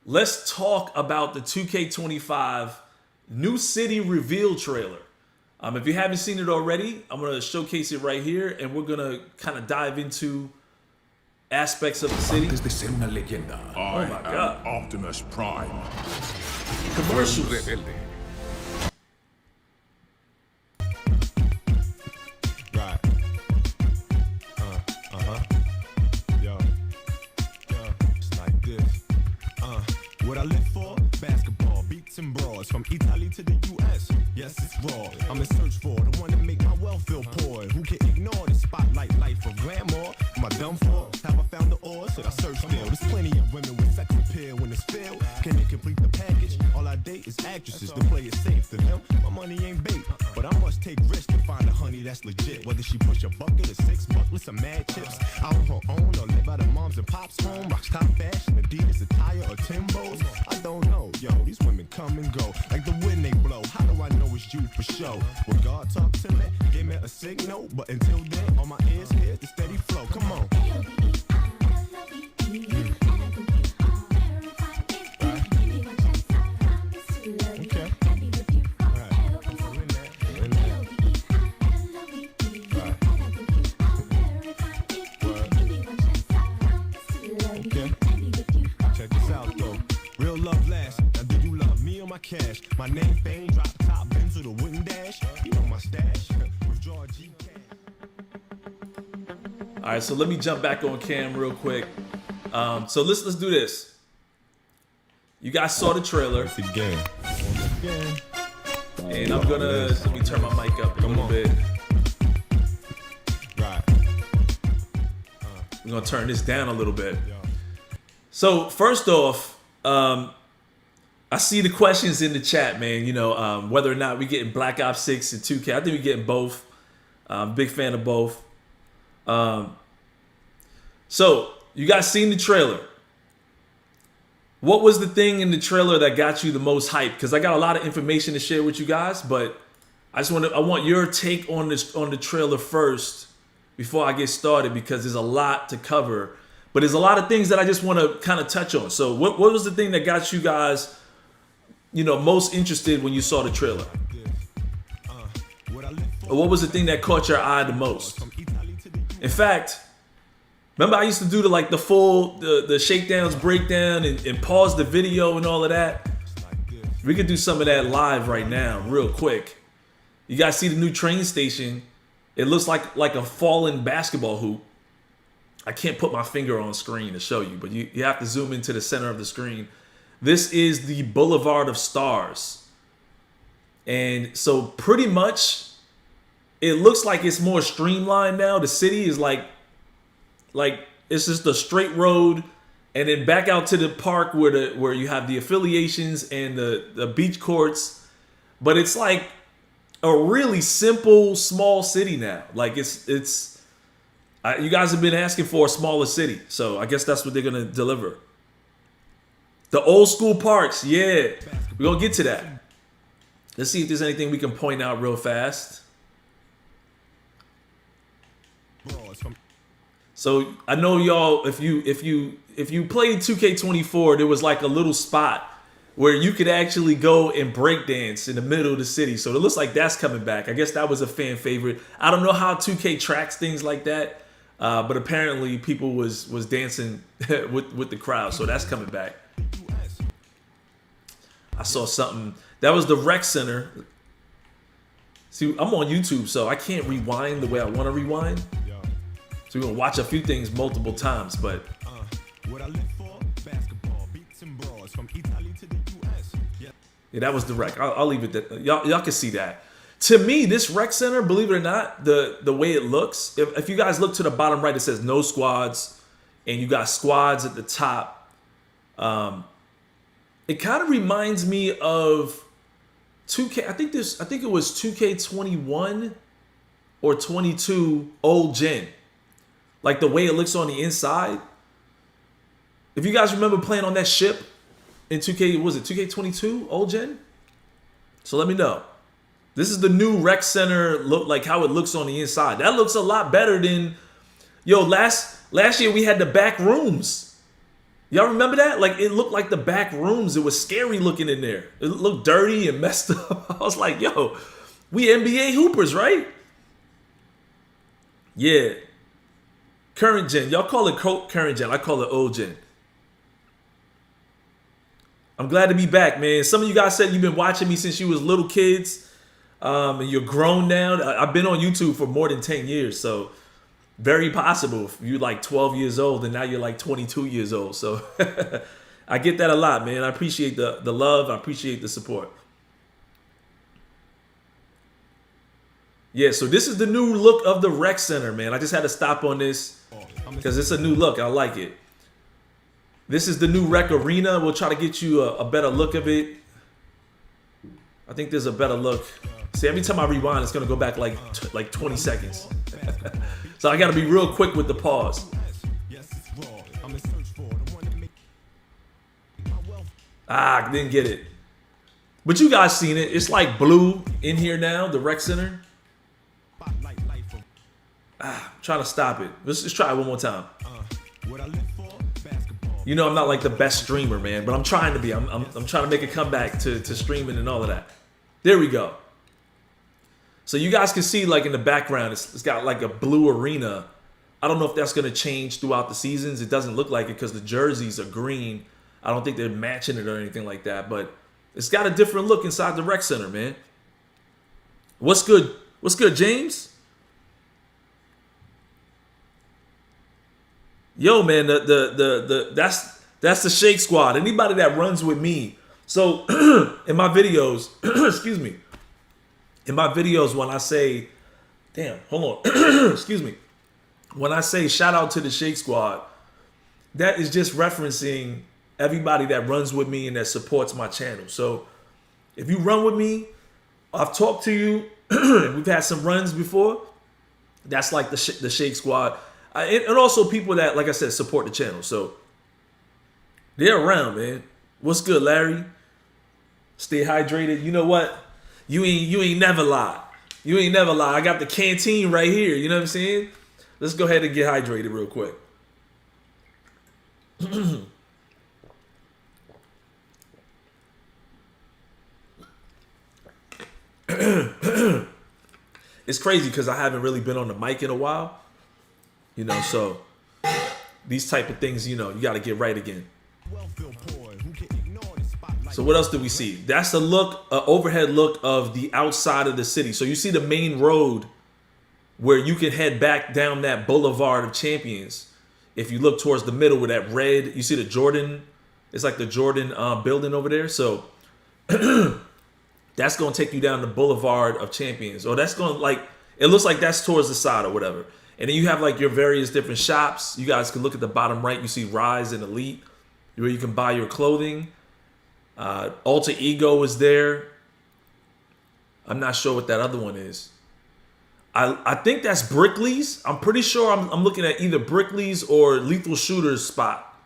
let's talk about the 2K25 New City reveal trailer. If you haven't seen it already, I'm going to showcase it right here, and we're going to kind of dive into aspects of the city. Antes de ser una leyenda, Oh my God. Optimus Prime. Commercials. rebelde. Right. Yo. It's like this. What I live for? Basketball, beats and brawls. From Italy to the US. Yes, it's raw. I'm in search for the one to make my wealth feel poor. Who can ignore the spotlight life of grandma? Am I done for? Have I found the ore? Should I search still? There's plenty of women with sex appeal when it's filled. Can they complete the package? All I date is actresses to play it safe. To them, my money ain't bait. But I must take risks to find a honey that's legit. Whether she push a bucket or 6 bucks with some mad chips. Out on her own or live out of mom's and pop's home. Rocks top fashion, Adidas attire or Timbo's. I don't know, yo, these women come and go. Like the wind they blow, how do I know it's you for sure? When God talk to me, give me a signal. But until then, on my ears, here's the steady flow. Come on. Cash. My name fame, drop top, Benz with a wooden dash. You know my stash. Withdraw G cash. All right, so let me jump back on cam real quick. So let's do this. You guys saw the trailer, Again. and I'm gonna let me turn my mic up a little bit. Right. We're gonna turn this down a little bit. So first off, I see the questions in the chat, man. You know, whether or not we getting Black Ops 6 and 2K. I think we're getting both. Big fan of both. So you guys seen the trailer. What was the thing in the trailer that got you the most hype? Because I got a lot of information to share with you guys, but I want your take on the trailer first before I get started, because there's a lot to cover. But there's a lot of things that I just want to kind of touch on. So what was the thing that got you guys, you know, most interested when you saw the trailer? Or what was the thing that caught your eye the most? In fact, remember I used to do the Shakedown's breakdown and pause the video and all of that? We could do some of that live right now, real quick. You guys see the new train station? It looks like a fallen basketball hoop. I can't put my finger on screen to show you, but you have to zoom into the center of the screen. This is the Boulevard of Stars. And so pretty much it looks like it's more streamlined now. The city is like it's just a straight road, and then back out to the park where you have the affiliations and the beach courts. But it's like a really simple, small city now. Like it's you guys have been asking for a smaller city, so I guess that's what they're gonna deliver. The old school parks, yeah, we're gonna get to that. Let's see if there's anything we can point out real fast. So I know y'all, if you played 2K24, there was like a little spot where you could actually go and break dance in the middle of the city. So it looks like that's coming back. I guess that was a fan favorite. I don't know how 2K tracks things like that, but apparently people was dancing with the crowd. So that's coming back. I saw something. That was the rec center. See, I'm on YouTube, so I can't rewind the way I want to rewind. So we're going to watch a few things multiple times, but yeah, that was the rec. I'll leave it there. Y'all can see that. To me, this rec center, believe it or not, the way it looks, if you guys look to the bottom right, it says no squads, and you got squads at the top. It kind of reminds me of 2K. I think it was 2K21 or 22 old gen. Like the way it looks on the inside. If you guys remember playing on that ship in 2K, was it 2K22 old gen? So let me know. This is the new rec center look, like how it looks on the inside. That looks a lot better than, last year we had the back rooms. Y'all remember that? Like, it looked like the back rooms. It was scary looking in there. It looked dirty and messed up. I was like, yo, we NBA hoopers, right? Yeah. Current gen. Y'all call it current gen. I call it old gen. I'm glad to be back, man. Some of you guys said you've been watching me since you was little kids. And you're grown now. I've been on YouTube for more than 10 years. So very possible if you're like 12 years old and now you're like 22 years old. So I get that a lot, man. I appreciate the love. I appreciate the support. Yeah, so this is the new look of the rec center, man. I just had to stop on this because it's a new look. I like it. This is the new rec arena. We'll try to get you a better look of it. I think there's a better look. See, every time I rewind, it's gonna go back like 20 seconds. So I gotta be real quick with the pause. Ah, didn't get it. But you guys seen it. It's like blue in here now, the rec center. I'm trying to stop it. Let's just try it one more time. You know I'm not like the best streamer, man, but I'm trying to be. I'm trying to make a comeback to streaming and all of that. There we go. So you guys can see, like, in the background, it's got like a blue arena. I don't know if that's going to change throughout the seasons. It doesn't look like it because the jerseys are green. I don't think they're matching it or anything like that, but it's got a different look inside the rec center, man. What's good? What's good, James? Yo, man, that's the Shake Squad. Anybody that runs with me. So in my videos, excuse me. In my videos, when I say, damn, hold on, excuse me. When I say shout out to the Shake Squad, that is just referencing everybody that runs with me and that supports my channel. So if you run with me, I've talked to you, we've had some runs before. That's like the Shake Squad. And also people that, like I said, support the channel. So they're around, man. What's good, Larry? Stay hydrated. You know what? You ain't never lie. You ain't never lie. I got the canteen right here. You know what I'm saying? Let's go ahead and get hydrated real quick. It's crazy because I haven't really been on the mic in a while. You know, so these type of things, you know, you got to get right again. So what else do we see? That's a look, an overhead look of the outside of the city. So you see the main road where you can head back down that Boulevard of Champions. If you look towards the middle with that red, you see the Jordan. It's like the Jordan building over there. So that's going to take you down the Boulevard of Champions. Or that's going to, like, it looks like that's towards the side or whatever. And then you have like your various different shops. You guys can look at the bottom right. You see Rise and Elite, where you can buy your clothing. Alter Ego is there. I'm not sure what that other one is. I think that's Brickley's. I'm pretty sure I'm looking at either Brickley's or Lethal Shooter's spot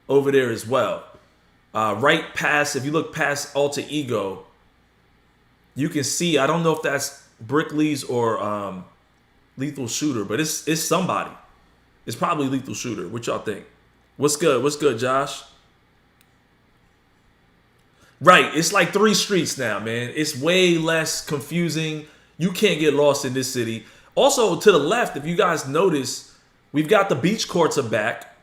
over there as well. Right past, if you look past Alter Ego, you can see, I don't know if that's Brickley's or Lethal Shooter, but it's somebody. It's probably Lethal Shooter. What y'all think? What's good? What's good, Josh? Right, it's like 3 streets now, man. It's way less confusing. You can't get lost in this city. Also, to the left, if you guys notice, we've got the beach courts are back.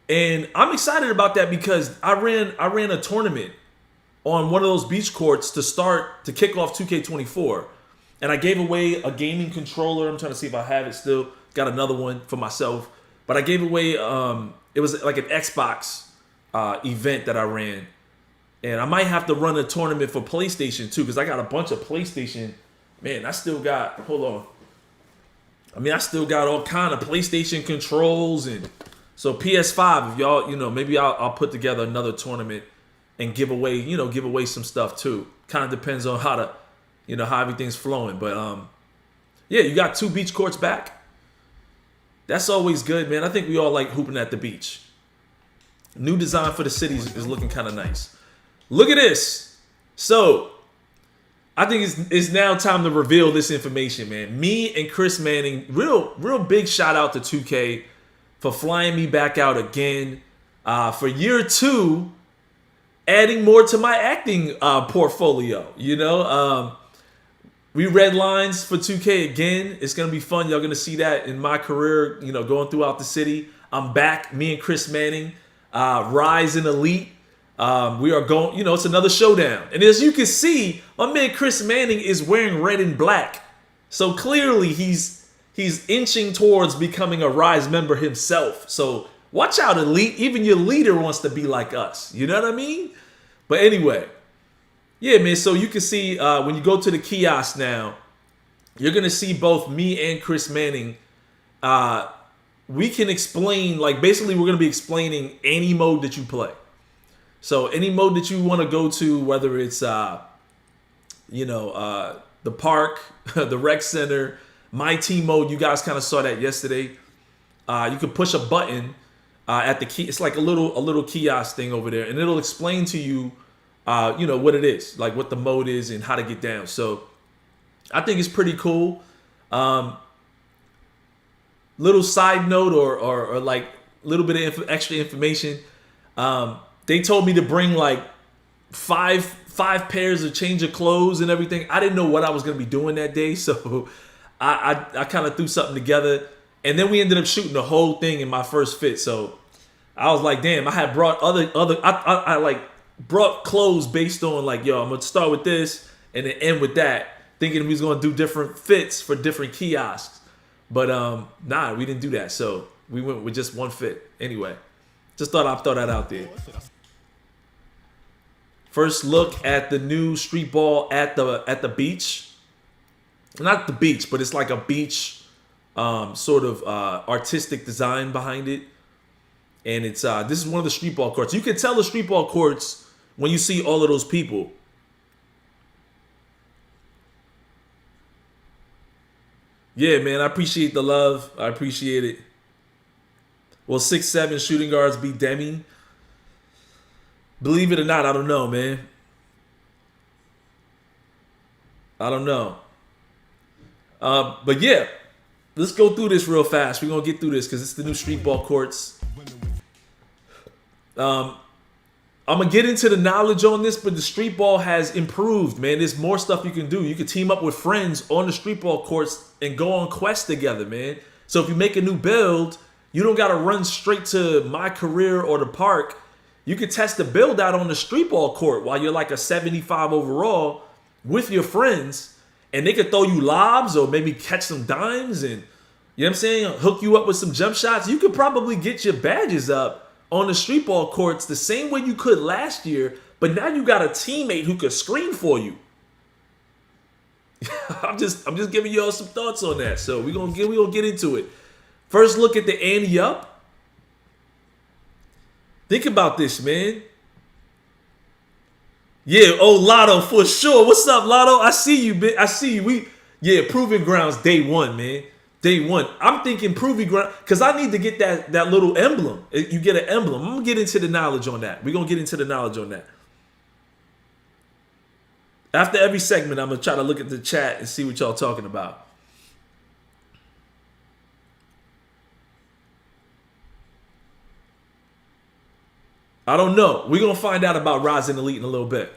And I'm excited about that because I ran a tournament on one of those beach courts to kick off 2K24. And I gave away a gaming controller. I'm trying to see if I have it still. Got another one for myself. But I gave away, it was like an Xbox event that I ran. And I might have to run a tournament for PlayStation too, because I got a bunch of PlayStation. Man, I still got, hold on. I mean, I still got all kind of PlayStation controls. And so PS5, if y'all, you know, maybe I'll put together another tournament and give away some stuff too. Kind of depends on how everything's flowing. But yeah, you got 2 beach courts back. That's always good, man. I think we all like hooping at the beach. New design for the city is looking kind of nice. Look at this. So I think it's now time to reveal this information, man. Me and Chris Manning, real big shout out to 2K for flying me back out again. For year 2, adding more to my acting portfolio. We read lines for 2K again. It's going to be fun. Y'all going to see that in my career, going throughout the city. I'm back. Me and Chris Manning, Rise in Elite. We are going, it's another showdown. And as you can see, my man Chris Manning is wearing red and black. So clearly he's inching towards becoming a Rise member himself. So watch out, Elite. Even your leader wants to be like us. You know what I mean? But anyway, yeah, man. So you can see when you go to the kiosk now, you're going to see both me and Chris Manning. We can explain, basically we're going to be explaining any mode that you play. So any mode that you want to go to, whether it's, the park, the rec center, my team mode, you guys kind of saw that yesterday. You can push a button at the key. It's like a little kiosk thing over there, and it'll explain to you, what it is, like what the mode is and how to get down. So I think it's pretty cool. Little side note or like a little bit of extra information. They told me to bring like five pairs of change of clothes and everything. I didn't know what I was going to be doing that day, so I kind of threw something together, and then we ended up shooting the whole thing in my first fit. So I was like, damn, I had brought I brought clothes based on I'm gonna start with this and then end with that, thinking we was gonna do different fits for different kiosks. But nah, we didn't do that. So we went with just one fit. Anyway, just thought I'd throw that out there. First look at the new Streetball at the beach. Not the beach, but it's like a beach sort of artistic design behind it. And it's this is one of the Streetball courts. You can tell the Streetball courts when you see all of those people. Yeah, man, I appreciate the love. I appreciate it. Will 6'7" shooting guards be Demi? Believe it or not, I don't know, man. I don't know. But yeah, let's go through this real fast. We're going to get through this because it's the new Streetball courts. I'm going to get into the knowledge on this, but the Streetball has improved, man. There's more stuff you can do. You can team up with friends on the Streetball courts and go on quests together, man. So if you make a new build, you don't got to run straight to my career or the park. You can test the build out on the Streetball court while you're like a 75 overall with your friends, and they could throw you lobs or maybe catch some dimes and, you know what I'm saying, hook you up with some jump shots. You could probably get your badges up on the Streetball courts the same way you could last year, but now you got a teammate who could screen for you. I'm just giving y'all some thoughts on that. So we're gonna get into it. First look at the ante up. Think about this, man. Yeah, Lotto for sure. What's up, Lotto? I see you, man. I see you. Proving grounds day one, man. Day one. I'm thinking proving ground because I need to get that little emblem. You get an emblem. I'm gonna get into the knowledge on that. We're gonna get into the knowledge on that. After every segment, I'm gonna try to look at the chat and see what y'all talking about. I don't know. We're going to find out about Rising Elite in a little bit.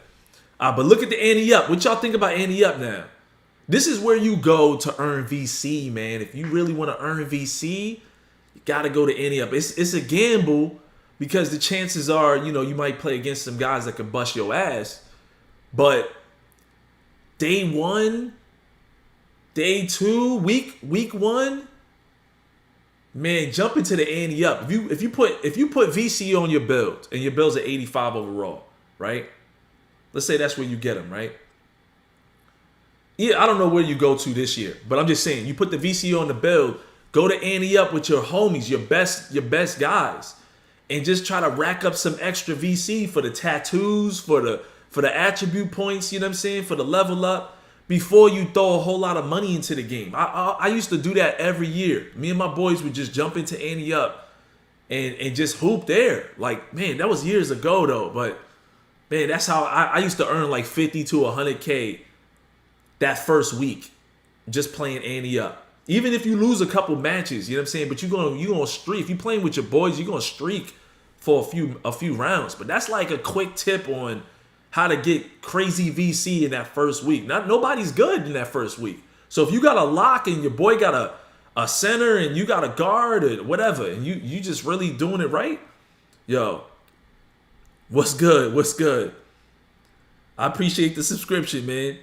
But look at the ante up. What y'all think about ante up now? This is where you go to earn VC, man. If you really want to earn VC, you got to go to ante up. It's a gamble because the chances are, you might play against some guys that could bust your ass. But day one, day two, week one, man, jump into the ante up. If you put VC on your build and your build's at 85 overall, right? Let's say that's where you get them, right? Yeah, I don't know where you go to this year, but I'm just saying, you put the VC on the build, go to ante up with your homies, your best guys, and just try to rack up some extra VC for the tattoos, for the attribute points, you know what I'm saying, for the level up, before you throw a whole lot of money into the game. I used to do that every year. Me and my boys would just jump into ante up and just hoop there. Like, man, that was years ago though, but man, that's how I used to earn like 50 to 100K that first week just playing ante up. Even if you lose a couple matches, you know what I'm saying, but you're gonna streak. If you're playing with your boys, you're gonna streak for a few rounds. But that's like a quick tip on how to get crazy VC in that first week. Nobody's good in that first week. So if you got a lock and your boy got a center and you got a guard or whatever, and you just really doing it right, yo, what's good? What's good? I appreciate the subscription, man.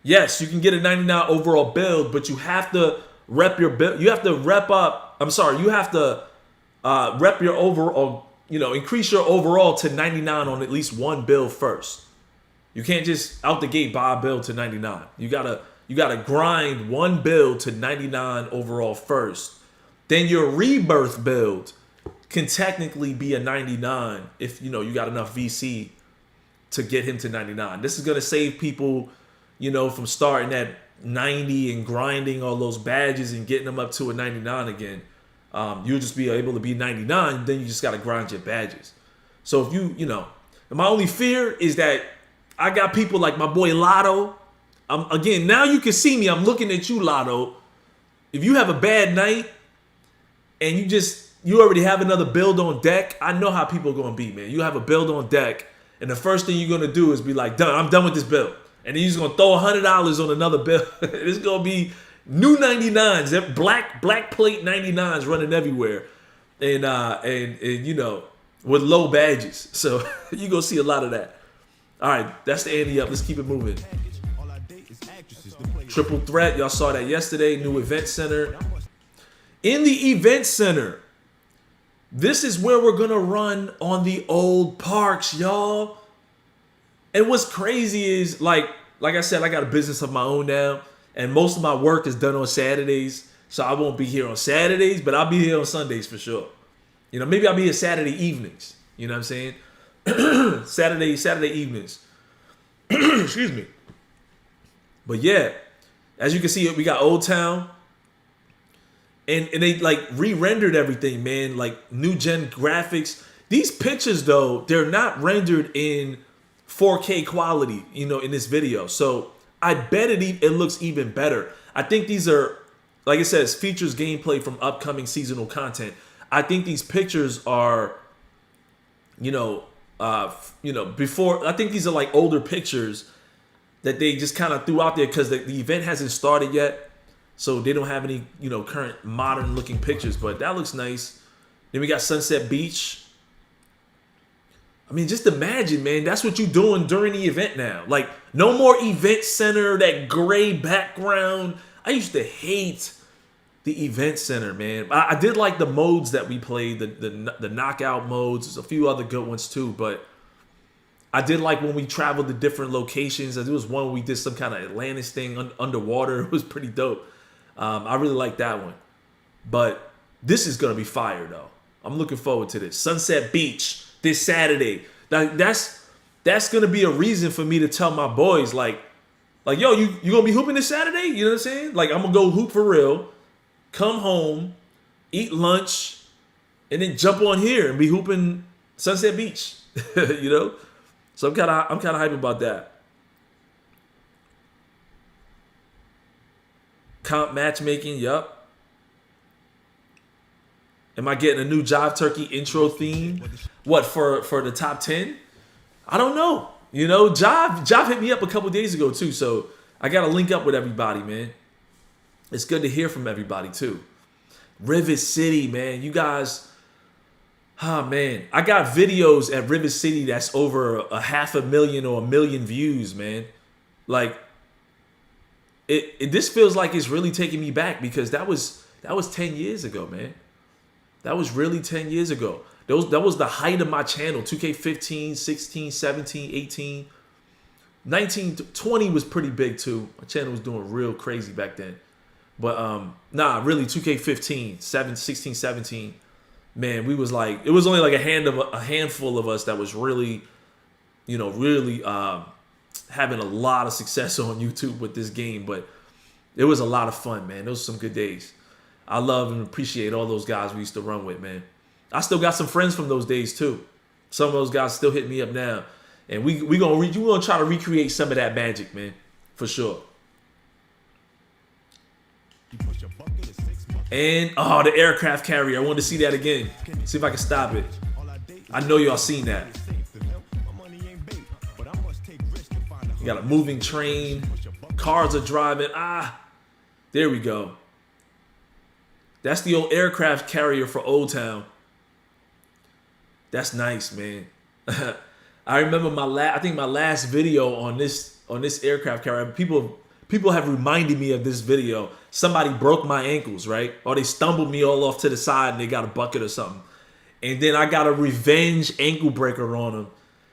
Yes, you can get a 99 overall build, but you have to rep your build. You have to rep up. I'm sorry, you have to rep your overall, increase your overall to 99 on at least one build first. You can't just out the gate buy a build to 99. You gotta grind one build to 99 overall first. Then your rebirth build can technically be a 99 if you got enough VC to get him to 99. This is gonna save people, from starting at 90 and grinding all those badges and getting them up to a 99 again. You'll just be able to be 99, then you just got to grind your badges. So if and my only fear is that I got people like my boy Lotto. Again, now you can see me. I'm looking at you, Lotto. If you have a bad night and you already have another build on deck, I know how people are going to be, man. You have a build on deck, and the first thing you're going to do is be like, done. I'm done with this build. And then you're just going to throw $100 on another build. It's going to be new 99s, black plate 99s running everywhere, and with low badges. So you're going to see a lot of that. All right, that's the ante up. Let's keep it moving. Triple threat. Y'all saw that yesterday. New event center. In the event center, this is where we're going to run on the old parks, y'all. And what's crazy is, like I said, I got a business of my own now. And most of my work is done on Saturdays. So I won't be here on Saturdays, but I'll be here on Sundays for sure. Maybe I'll be here Saturday evenings. You know what I'm saying? Saturday evenings. Excuse me. But yeah, as you can see, we got Old Town. And they like re-rendered everything, man. Like new gen graphics. These pictures, though, they're not rendered in 4K quality, in this video. So I bet it looks even better. I think these are, like it says, features gameplay from upcoming seasonal content. I think these pictures are, before. I think these are like older pictures that they just kind of threw out there because the event hasn't started yet, so they don't have any, current modern looking pictures. But that looks nice. Then we got Sunset Beach. I mean, just imagine, man, that's what you're doing during the event now. Like, no more event center, that gray background. I used to hate the event center, man. I did like the modes that we played, the knockout modes. There's a few other good ones too, but I did like when we traveled to different locations. There was one where we did some kind of Atlantis thing underwater. It was pretty dope. I really like that one. But this is going to be fire, though. I'm looking forward to this. Sunset Beach this Saturday. That's going to be a reason for me to tell my boys, like, yo, you going to be hooping this Saturday? You know what I'm saying? Like, I'm going to go hoop for real, come home, eat lunch, and then jump on here and be hooping Sunset Beach. So I'm kind of hyped about that. Comp matchmaking, yup. Am I getting a new Jive Turkey intro theme? What, for the top 10? I don't know. Jive hit me up a couple days ago too, so I got to link up with everybody, man. It's good to hear from everybody too. Rivet City, man. You guys, man. I got videos at Rivet City that's over 500,000 or 1 million views, man. Like, this feels like it's really taking me back because that was 10 years ago, man. That was really 10 years ago. That was the height of my channel. 2K15, 16, 17, 18. 19, 20 was pretty big too. My channel was doing real crazy back then. But really 2K15, 16, 17. Man, we was like, it was only like a handful of us that was really, really having a lot of success on YouTube with this game. But it was a lot of fun, man. Those were some good days. I love and appreciate all those guys we used to run with, man. I still got some friends from those days too. Some of those guys still hit me up now, and we gonna try to recreate some of that magic, man, for sure. And, oh, the aircraft carrier. I wanted to see that again. See if I can stop it. I know y'all seen that. You got a moving train. Cars are driving. There we go. That's the old aircraft carrier for Old Town. That's nice, man. I remember I think my last video on this aircraft carrier. People have reminded me of this video. Somebody broke my ankles, right? Or they stumbled me all off to the side and they got a bucket or something. And then I got a revenge ankle breaker on them.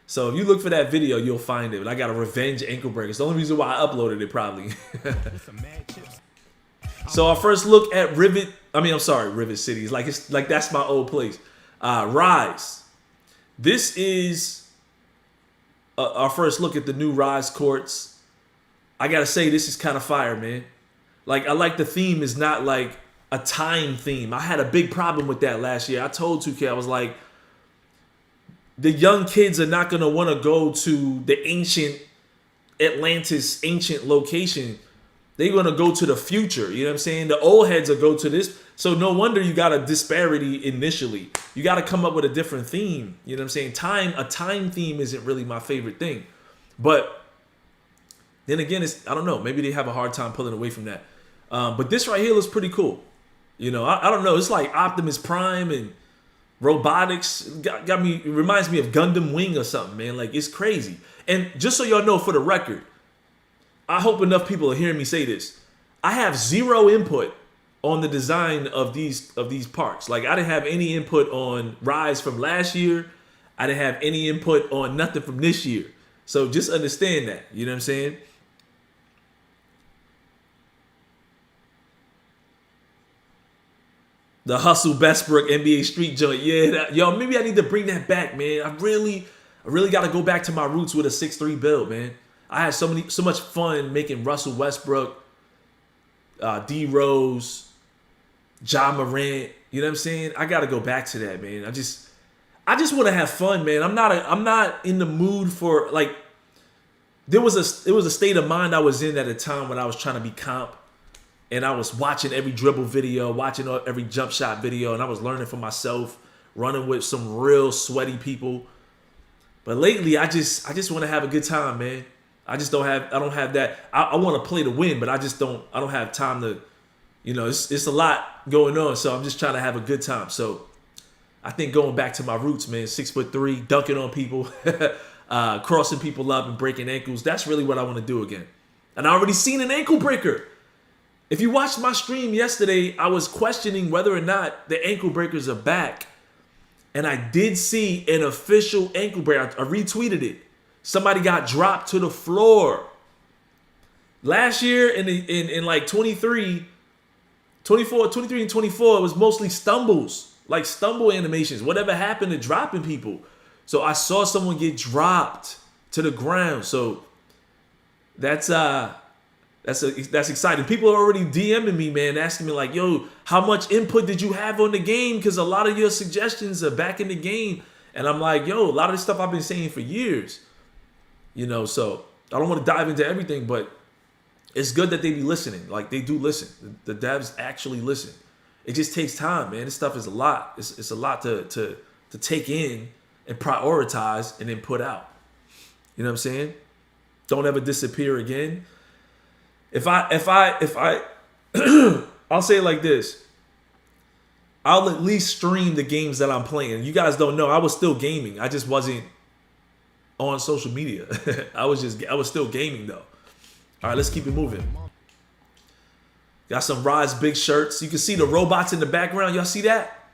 So if you look for that video, you'll find it. But I got a revenge ankle breaker. It's the only reason why I uploaded it, probably. So our first look at Rivet. Rivet City. It's like that's my old place. Rise. This is our first look at the new Rise courts. I gotta say, this is kind of fire, man. Like, I like the theme is not like a time theme. I had a big problem with that last year. I told 2K, I was like, the young kids are not gonna want to go to the ancient Atlantis, ancient location. They're gonna go to the future. You know what I'm saying? The old heads will go to this. So no wonder you got a disparity initially. You got to come up with a different theme. You know what I'm saying? A time theme isn't really my favorite thing. But then again, I don't know. Maybe they have a hard time pulling away from that. But this right here looks pretty cool. You know, I don't know. It's like Optimus Prime and robotics. It reminds me of Gundam Wing or something, man. Like, it's crazy. And just so y'all know, for the record, I hope enough people are hearing me say this. I have zero input on the design of these parks. Like, I didn't have any input on Rise from last year. I didn't have any input on nothing from this year. So just understand that. You know what I'm saying? The Hustle Bestbrook NBA Street joint. Yeah, yo, maybe I need to bring that back, man. I really got to go back to my roots with a 6'3" build, man. I had so much fun making Russell Westbrook, D Rose, Ja Morant. You know what I'm saying? I got to go back to that, man. I just want to have fun, man. I'm not in the mood for, like, there was a state of mind I was in at a time when I was trying to be comp. And I was watching every dribble video, watching every jump shot video, and I was learning for myself, running with some real sweaty people. But lately, I just want to have a good time, man. I don't have that. I want to play to win, but I don't have time to, you know, it's a lot going on. So I'm just trying to have a good time. So I think going back to my roots, man, 6'3", dunking on people, crossing people up and breaking ankles. That's really what I want to do again. And I already seen an ankle breaker. If you watched my stream yesterday, I was questioning whether or not the ankle breakers are back. And I did see an official ankle breaker. I retweeted it. Somebody got dropped to the floor. Last year in like 23 and 24, it was mostly stumbles. Like stumble animations. Whatever happened to dropping people? So I saw someone get dropped to the ground. So that's exciting. People are already DMing me, man, asking me like, yo, how much input did you have on the game? Because a lot of your suggestions are back in the game. And I'm like, yo, a lot of this stuff I've been saying for years. You know, so I don't want to dive into everything, but it's good that they be listening. Like, they do listen. The devs actually listen. It just takes time, man. This stuff is a lot. It's a lot to take in and prioritize and then put out. You know what I'm saying? Don't ever disappear again. If I I'll say it like this. I'll at least stream the games that I'm playing. You guys don't know, I was still gaming. I just wasn't on social media. I was still gaming though. All right, let's keep it moving. Got some Rise big shirts. You can see the robots in the background. Y'all see that?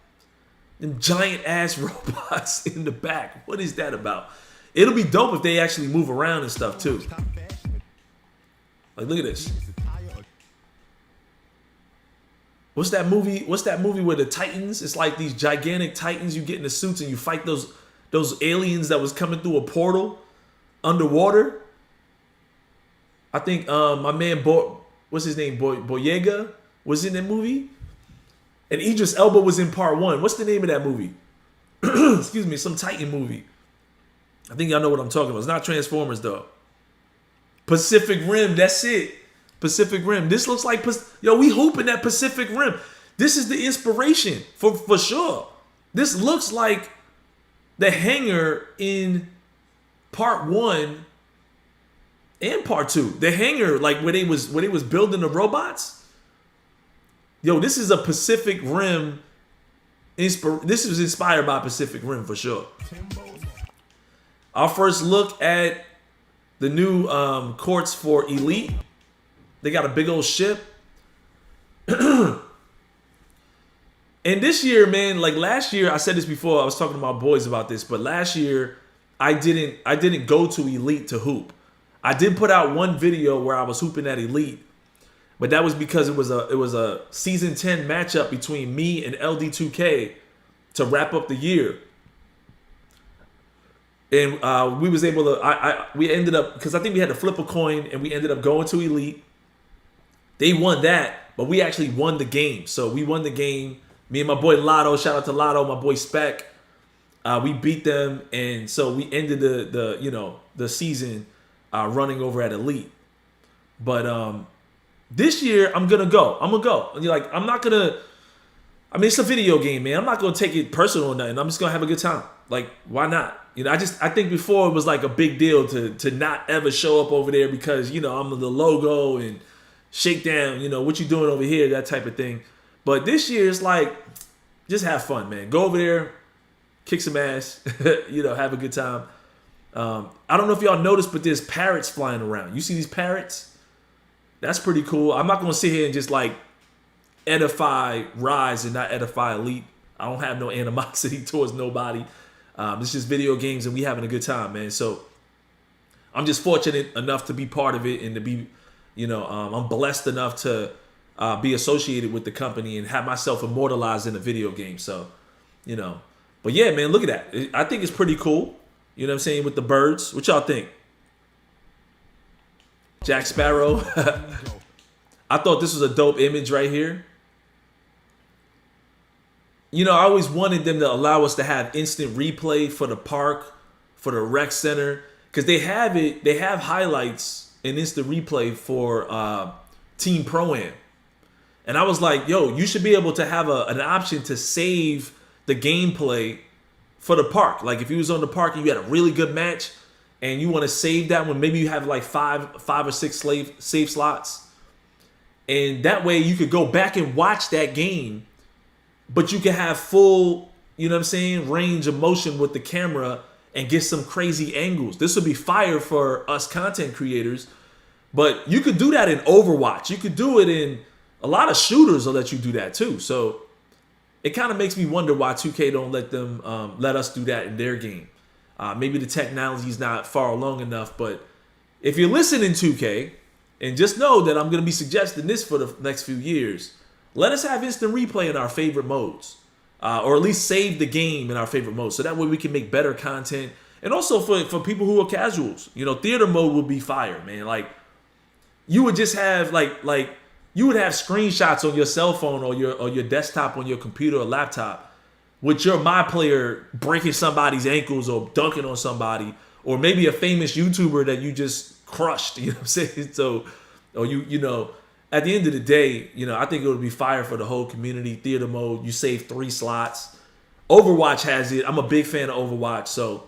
Them giant ass robots in the back. What is that about? It'll be dope if they actually move around and stuff too. Like, look at this. What's that movie where the Titans? It's like these gigantic Titans. You get in the suits and you fight those aliens that was coming through a portal underwater. I think my man what's his name? Boyega was in that movie. And Idris Elba was in part 1. What's the name of that movie? Excuse me, some Titan movie. I think y'all know what I'm talking about. It's not Transformers though. Pacific Rim, that's it. Pacific Rim. This looks like, yo, we hooping at Pacific Rim. This is the inspiration for sure. This looks like the hangar in part 1 and part 2. The hangar, like where they was building the robots. Yo, this is a Pacific Rim. This was inspired by Pacific Rim for sure. Our first look at the new courts for Elite. They got a big old ship. And this year, man, like last year, I said this before, I was talking to my boys about this, but last year I didn't go to Elite to hoop. I did put out one video where I was hooping at Elite, but that was because it was a season 10 matchup between me and LD2K to wrap up the year. And we was able to, we ended up, because I think we had to flip a coin and we ended up going to Elite. They won that, but we actually won the game. So we won the game. Me and my boy Lotto, shout out to Lotto, my boy Spec. We beat them, and so we ended the season running over at Elite. But this year I'm gonna go. Like I'm not gonna. I mean, it's a video game, man. I'm not gonna take it personal or nothing. I'm just gonna have a good time. Like, why not? You know, I think before it was like a big deal to not ever show up over there because I'm the logo and Shakedown. What you doing over here? That type of thing. But this year it's like, just have fun, man. Go over there, kick some ass, have a good time. I don't know if y'all noticed, but there's parrots flying around. You see these parrots? That's pretty cool. I'm not gonna sit here and just like edify Rise and not edify Elite. I don't have no animosity towards nobody. It's just video games and we having a good time, man. So I'm just fortunate enough to be part of it and to be, I'm blessed enough to be associated with the company and have myself immortalized in a video game. So, but yeah, man, look at that. I think it's pretty cool. You know what I'm saying? With the birds. What y'all think? Jack Sparrow. I thought this was a dope image right here. I always wanted them to allow us to have instant replay for the park, for the rec center, because they have highlights and instant replay for Team Pro-Am. And I was like, yo, you should be able to have an option to save the gameplay for the park. Like if you was on the park and you had a really good match and you want to save that one, maybe you have like five or six save slots. And that way you could go back and watch that game, but you can have full, range of motion with the camera and get some crazy angles. This would be fire for us content creators. But you could do that in Overwatch. You could do it in a lot of shooters will let you do that too. So it kind of makes me wonder why 2K don't let us do that in their game. Maybe the technology is not far along enough. But if you're listening, 2K, and just know that I'm going to be suggesting this for the next few years, let us have instant replay in our favorite modes. Or at least save the game in our favorite modes. So that way we can make better content. And also for people who are casuals. Theater mode would be fire, man. Like, you would just have like you would have screenshots on your cell phone or your desktop on your computer or laptop with your My Player breaking somebody's ankles or dunking on somebody, or maybe a famous YouTuber that you just crushed. You know what I'm saying? So, or at the end of the day, I think it would be fire for the whole community. Theater mode, you save 3 slots. Overwatch has it. I'm a big fan of Overwatch, so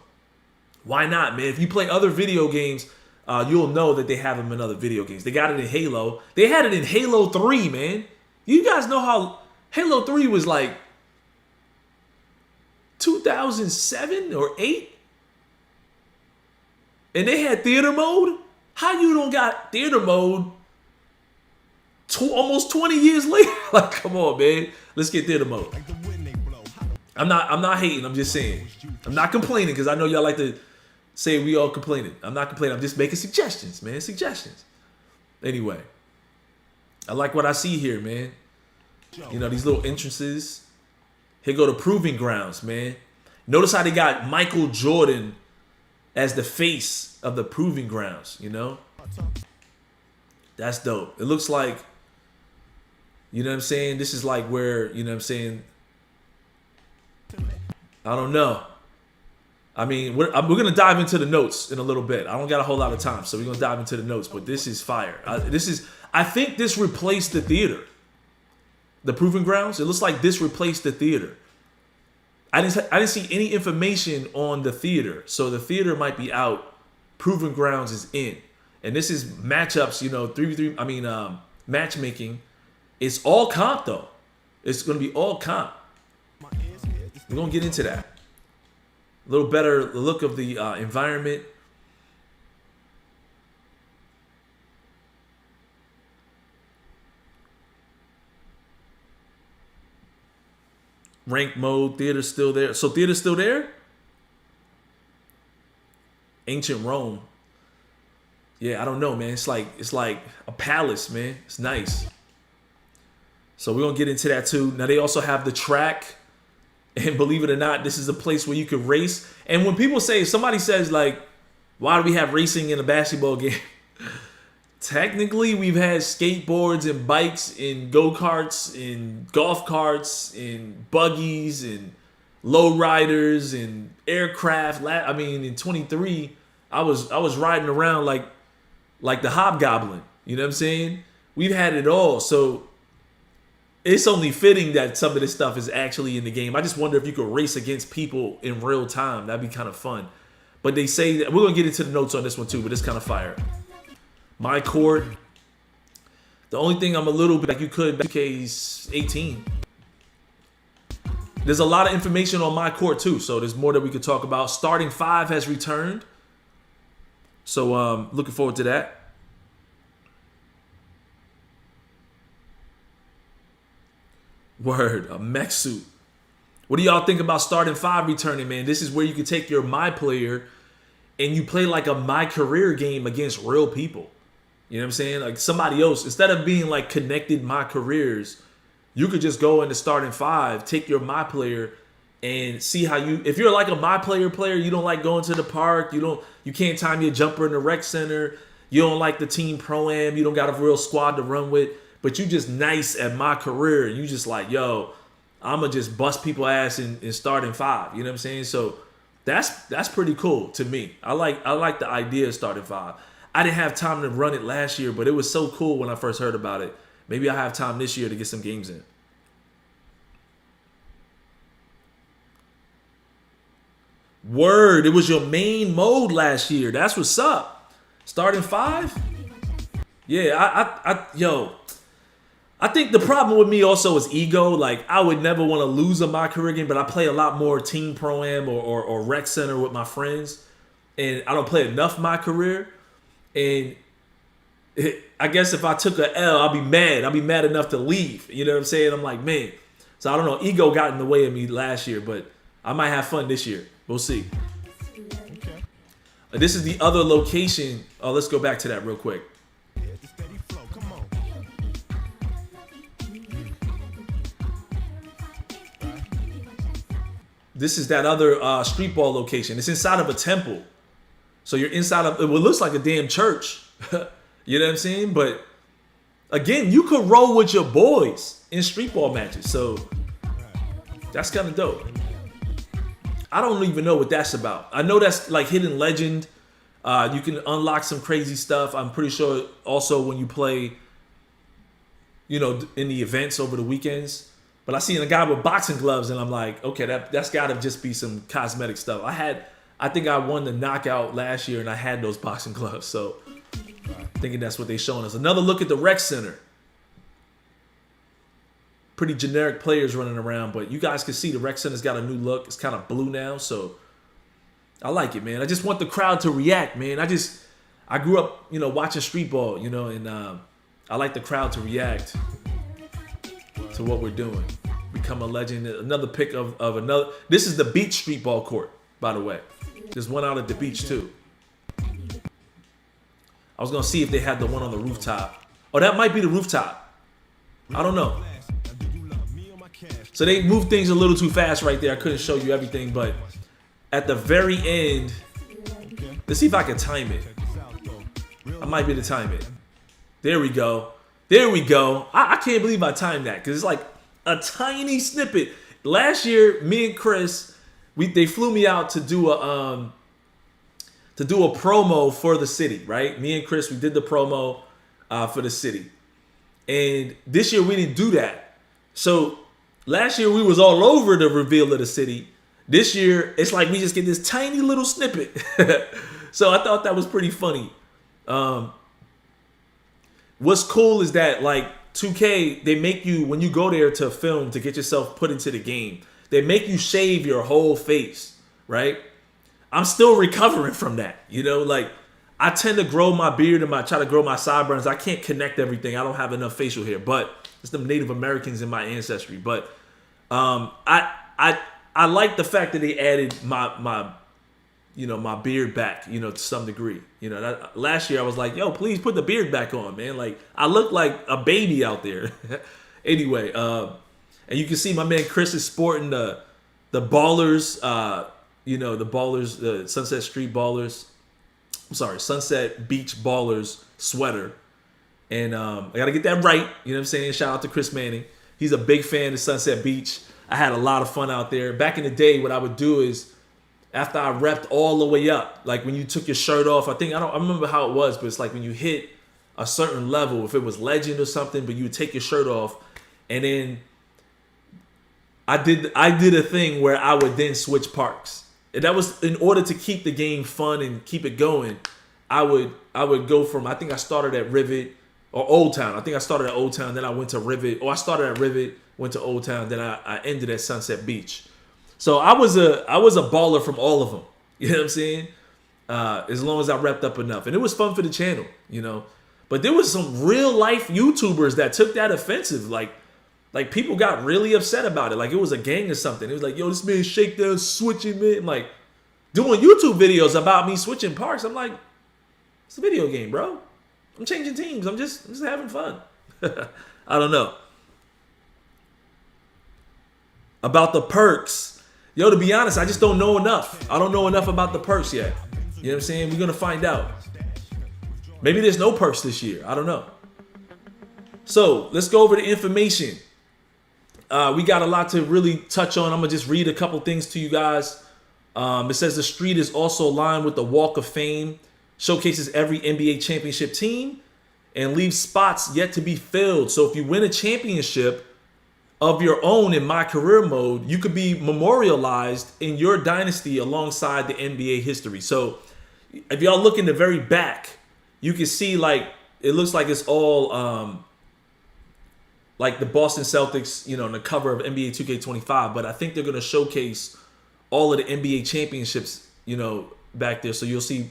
why not, man? If you play other video games, you'll know that they have them in other video games. They got it in Halo. They had it in Halo 3, man. You guys know how Halo 3 was like 2007 or 8? And they had theater mode? How you don't got theater mode almost 20 years later? Like, come on, man. Let's get theater mode. I'm not hating. I'm just saying. I'm not complaining because I know y'all like to say we all complaining. I'm not complaining. I'm just making suggestions, man. Suggestions. Anyway, I like what I see here, man. These little entrances. Here go the Proving Grounds, man. Notice how they got Michael Jordan as the face of the Proving Grounds, That's dope. It looks like, what I'm saying? This is like where, what I'm saying? I don't know. I mean, we're going to dive into the notes in a little bit. I don't got a whole lot of time, so we're going to dive into the notes. But this is fire. I think this replaced the theater. The Proving Grounds. It looks like this replaced the theater. I didn't see any information on the theater, so the theater might be out. Proving Grounds is in, and this is matchups. 3v3. I mean, matchmaking. It's all comp though. It's gonna be all comp. We're gonna get into that. A little better look of the environment. Rank mode, theater's still there. So theater's still there? Ancient Rome. Yeah, I don't know, man. It's like a palace, man. It's nice. So we're gonna get into that too. Now they also have the track. And believe it or not, this is a place where you could race. And when people say, somebody says like, why do we have racing in a basketball game? Technically, we've had skateboards and bikes and go-karts and golf carts and buggies and lowriders and aircraft. I mean, in 23, I was riding around like the Hobgoblin. You know what I'm saying? We've had it all. So it's only fitting that some of this stuff is actually in the game. I just wonder if you could race against people in real time. That'd be kind of fun. But they say that we're gonna get into the notes on this one too, but it's kind of fire. My court. The only thing I'm a little bit like you could 2K18. There's a lot of information on my court too, so there's more that we could talk about. Starting 5 has returned. So looking forward to that. Word, a mech suit. What do y'all think about Starting 5 returning, man? This is where you can take your My Player and you play like a My Career game against real people. You know what I'm saying? Like somebody else. Instead of being like connected My Careers, you could just go into Starting 5, take your My Player, and see how you. If you're like a My Player, you don't like going to the park. You can't time your jumper in the rec center. You don't like the team pro-am. You don't got a real squad to run with. But you just nice at My Career, and you just like, yo, I'ma just bust people ass in Starting 5. You know what I'm saying? So that's pretty cool to me. I like the idea of Starting 5. I didn't have time to run it last year, but it was so cool when I first heard about it. Maybe I have time this year to get some games in. Word, it was your main mode last year. That's what's up. Starting 5? Yeah, I think the problem with me also is ego. Like, I would never want to lose a My Career game, but I play a lot more Team Pro-Am or Rec Center with my friends. And I don't play enough My Career. And I guess if I took an L, I'll be mad. I'll be mad enough to leave. You know what I'm saying? I'm like, man. So I don't know. Ego got in the way of me last year, but I might have fun this year. We'll see. Okay. This is the other location. Oh, let's go back to that real quick. This is that other Streetball location. It's inside of a temple. So you're inside of, it looks like a damn church. You know what I'm saying? But again, you could roll with your boys in Streetball matches. So that's kind of dope. I don't even know what that's about. I know that's like Hidden Legend. You can unlock some crazy stuff. I'm pretty sure also when you play, in the events over the weekends. But I seen a guy with boxing gloves, and I'm like, okay, that's got to just be some cosmetic stuff. I think I won the knockout last year, and I had those boxing gloves. So, thinking that's what they're showing us. Another look at the rec center. Pretty generic players running around, but you guys can see the rec center's got a new look. It's kind of blue now, so I like it, man. I just want the crowd to react, man. I grew up, watching Streetball, and I like the crowd to react to what we're doing. Become a legend. Another pick of another. This is the beach Streetball court, by the way. There's one out at the beach too. I was gonna see if they had the one on the rooftop. Oh, that might be the rooftop. I don't know. So they moved things a little too fast right there. I couldn't show you everything, but at the very end, let's see if I can time it. I might be able to time it. There we go. There we go. I can't believe I timed that because it's like a tiny snippet. Last year, me and Chris, they flew me out to do a promo for the city, right? Me and Chris, we did the promo for the city. And this year we didn't do that. So last year we was all over the reveal of the city. This year it's like we just get this tiny little snippet. So I thought that was pretty funny. What's cool is that like 2K, they make you, when you go there to film to get yourself put into the game, they make you shave your whole face, right? I'm still recovering from that, you know, like I tend to grow my beard and try to grow my sideburns. I can't connect everything. I don't have enough facial hair, but it's the Native Americans in my ancestry. But I like the fact that they added my beard back, you know, to some degree. You know, last year I was like, yo, please put the beard back on, man. Like I look like a baby out there. Anyway, and you can see my man Chris is sporting the Ballers, the Sunset Street Ballers. I'm sorry, Sunset Beach Ballers sweater. And I got to get that right. You know what I'm saying? Shout out to Chris Manning. He's a big fan of Sunset Beach. I had a lot of fun out there. Back in the day, what I would do is after I repped all the way up, like when you took your shirt off, I remember how it was, but it's like when you hit a certain level, if it was legend or something, but you would take your shirt off, and then I did a thing where I would then switch parks. And that was in order to keep the game fun and keep it going. I would go from, I think I started at Rivet or Old Town. I think I started at Old Town, then I went to Rivet, or I started at Rivet, went to Old Town, then I ended at Sunset Beach. So I was a baller from all of them. You know what I'm saying? As long as I repped up enough. And it was fun for the channel, you know. But there was some real life YouTubers that took that offensive. Like people got really upset about it. Like it was a gang or something. It was like, yo, this man ShakeDown switching, man. I'm like, doing YouTube videos about me switching parks. I'm like, it's a video game, bro. I'm changing teams. I'm just having fun. I don't know. About the perks. Yo, to be honest, I just don't know enough. I don't know enough about the perks yet. You know what I'm saying? We're going to find out. Maybe there's no perks this year. I don't know. So let's go over the information. We got a lot to really touch on. I'm going to just read a couple things to you guys. It says the street is also aligned with the Walk of Fame, showcases every NBA championship team, and leaves spots yet to be filled. So if you win a championship of your own in My Career mode, you could be memorialized in your dynasty alongside the NBA history. So if y'all look in the very back, you can see like it looks like it's all like the Boston Celtics, you know, on the cover of NBA 2K25. But I think they're going to showcase all of the NBA championships, you know, back there. So you'll see,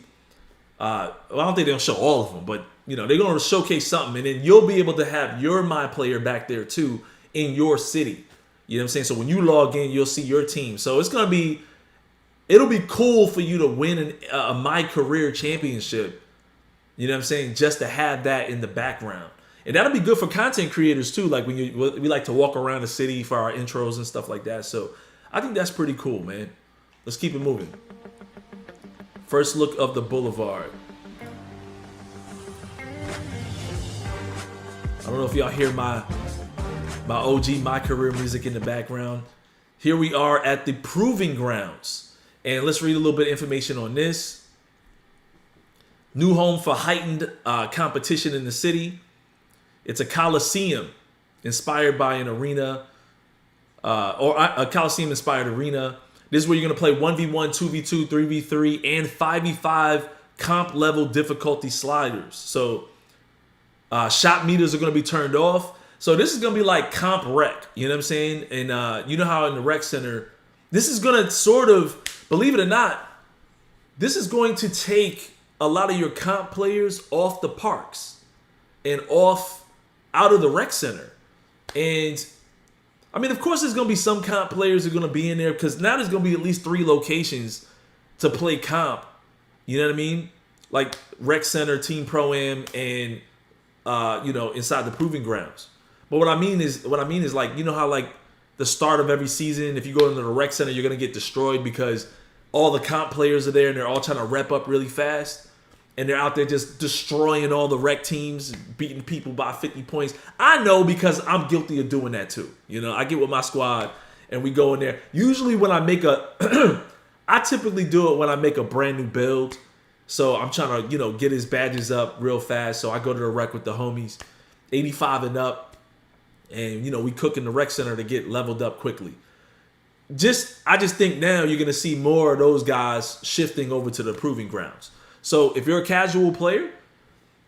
I don't think they'll show all of them, but, you know, they're going to showcase something. And then you'll be able to have your My Player back there, too, in your city. You know what I'm saying? So when you log in, you'll see your team. So it'll be cool for you to win a My Career championship. You know what I'm saying? Just to have that in the background. And that'll be good for content creators too. Like we like to walk around the city for our intros and stuff like that. So I think that's pretty cool, man. Let's keep it moving. First look of the Boulevard. I don't know if y'all hear my OG My Career music in the background. Here we are at the Proving Grounds. And let's read a little bit of information on this. New home for heightened competition in the city. It's a Coliseum inspired by an arena, or a Coliseum-inspired arena. This is where you're going to play 1v1, 2v2, 3v3, and 5v5 comp-level difficulty sliders. So shot meters are going to be turned off. So this is going to be like comp rec, you know what I'm saying? And you know how in the rec center, this is going to sort of, believe it or not, this is going to take a lot of your comp players off the parks and out of the rec center. And I mean, of course, there's going to be some comp players who are going to be in there because now there's going to be at least 3 locations to play comp. You know what I mean? Like rec center, team pro-am, and inside the Proving Grounds. But what I mean is like, you know how like the start of every season, if you go into the rec center, you're going to get destroyed because all the comp players are there and they're all trying to rep up really fast. And they're out there just destroying all the rec teams, beating people by 50 points. I know because I'm guilty of doing that too. You know, I get with my squad and we go in there. Usually when I make I typically do it when I make a brand new build. So I'm trying to, get his badges up real fast. So I go to the rec with the homies, 85 and up. And, we cook in the rec center to get leveled up quickly. I just think now you're going to see more of those guys shifting over to the proving grounds. So if you're a casual player,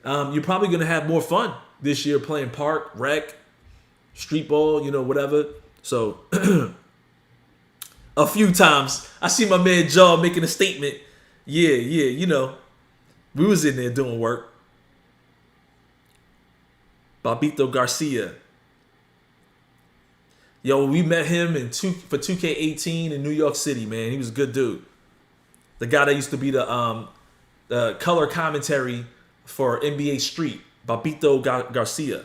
you're probably going to have more fun this year playing park, rec, street ball, whatever. So a few times I see my man Jaw making a statement. Yeah, we was in there doing work. Babito Garcia. Yo, we met him for 2K18 in New York City, man. He was a good dude. The guy that used to be the color commentary for NBA Street, Babito Garcia.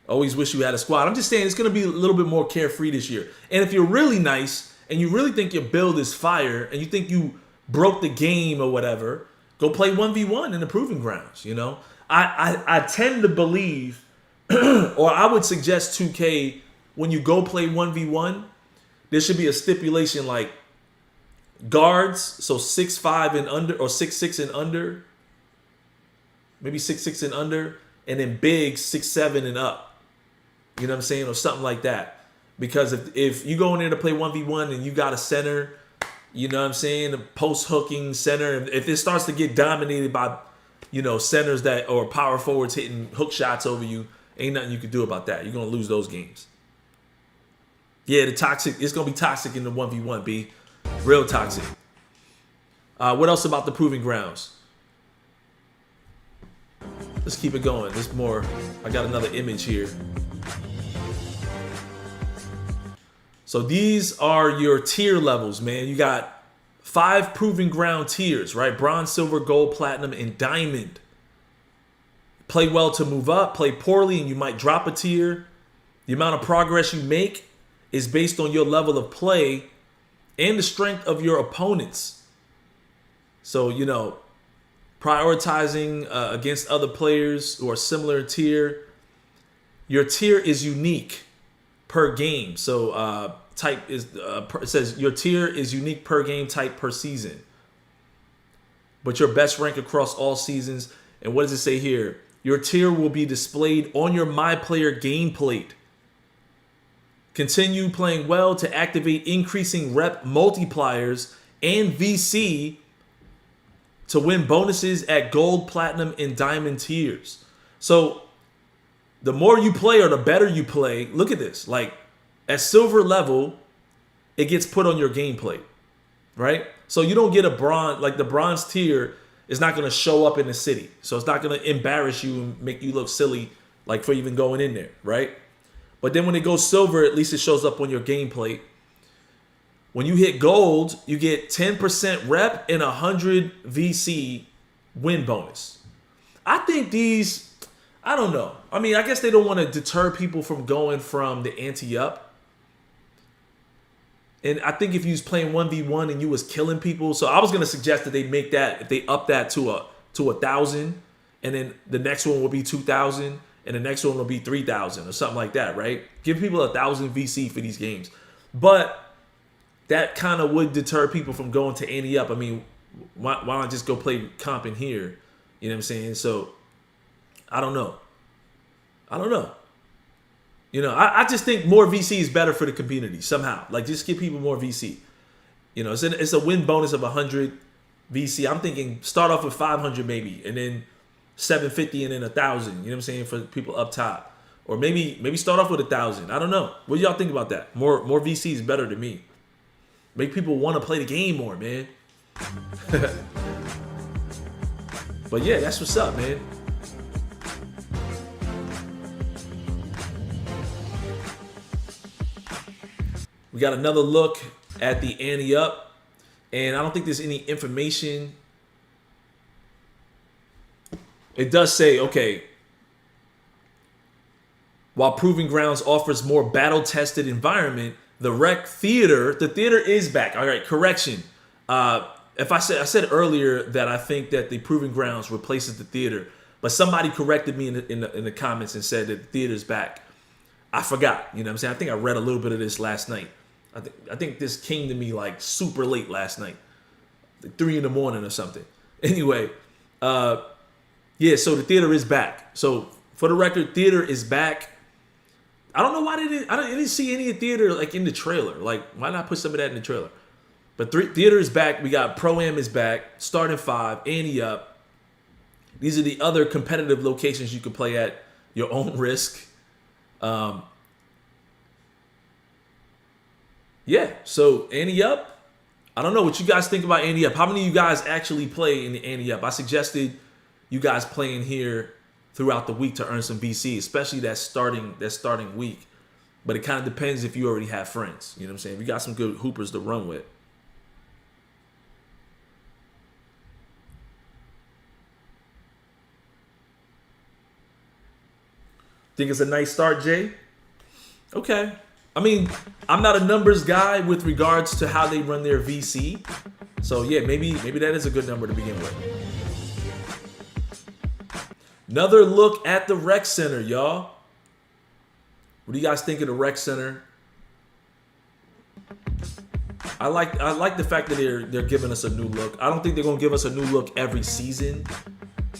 Always wish you had a squad. I'm just saying it's going to be a little bit more carefree this year. And if you're really nice and you really think your build is fire and you think you broke the game or whatever, go play 1v1 in the proving grounds, I tend to believe, or I would suggest 2K, when you go play 1v1, there should be a stipulation like guards, so 6'5" and under, or 6'6" and under, maybe 6'6" and under, and then bigs 6'7" and up. You know what I'm saying? Or something like that. Because if you go in there to play 1v1 and you got a center, you know what I'm saying, a post-hooking center, if it starts to get dominated by, centers that, or power forwards hitting hook shots over you, ain't nothing you can do about that. You're going to lose those games. Yeah, it's going to be toxic in the 1v1, B. Real toxic. What else about the proving grounds? Let's keep it going. There's more. I got another image here. So these are your tier levels, man. You got 5 proving ground tiers, right? Bronze, silver, gold, platinum, and diamond. Play well to move up. Play poorly and you might drop a tier. The amount of progress you make is based on your level of play and the strength of your opponents. So, prioritizing against other players who are similar tier. Your tier is unique per game. So type is it says your tier is unique per game, type per season. But your best rank across all seasons. And what does it say here? Your tier will be displayed on your My Player game plate. Continue playing well to activate increasing rep multipliers and VC to win bonuses at gold, platinum, and diamond tiers. So the more you play or the better you play, look at this. Like at silver level, it gets put on your game plate, right? So you don't get a bronze, like the bronze tier is not going to show up in the city. So it's not going to embarrass you and make you look silly like for even going in there, right? But then when it goes silver, at least it shows up on your game plate. When you hit gold, you get 10% rep and 100 VC win bonus. I think these, I don't know. I mean, I guess they don't want to deter people from going from the ante up. And I think if you was playing 1v1 and you was killing people, so I was going to suggest that they make that, if they up that to 1,000, and then the next one will be 2,000, and the next one will be 3,000 or something like that, right? Give people 1,000 VC for these games. But that kind of would deter people from going to ante up. I mean, why not just go play comp in here? You know what I'm saying? So, I don't know. I just think more VC is better for the community somehow. Like, just give people more VC. It's a win bonus of 100 VC. I'm thinking start off with 500 maybe, and then 750 and then 1,000. You know what I'm saying, for people up top, or maybe start off with 1,000. I don't know. What do y'all think about that? More VC is better to me. Make people want to play the game more, man. But yeah, that's what's up, man. We got another look at the ante up, and I don't think there's any information. It does say, okay, while Proving Grounds offers more battle-tested environment, the theater is back. All right, correction. I said earlier that I think that the Proving Grounds replaces the theater, but somebody corrected me in the comments and said that the theater's back. I forgot. You know what I'm saying? I think I read a little bit of this last night. I think this came to me like super late last night, like 3 a.m. or something. Anyway, Yeah, so the theater is back. So for the record, theater is back. I don't know why I didn't see any theater like in the trailer. Like, why not put some of that in the trailer? But theater is back. We got Pro-Am is back. Starting 5, ante up. These are the other competitive locations you can play at your own risk. Yeah, so ante up. I don't know what you guys think about ante up. How many of you guys actually play in the ante up? I suggested you guys playing here throughout the week to earn some VC, especially that starting week. But it kind of depends if you already have friends. You know what I'm saying? If you got some good hoopers to run with. Think it's a nice start, Jay? Okay. I mean, I'm not a numbers guy with regards to how they run their VC. So yeah, maybe that is a good number to begin with. Another look at the rec center, y'all. What do you guys think of the rec center? I like the fact that they're giving us a new look. I don't think they're gonna give us a new look every season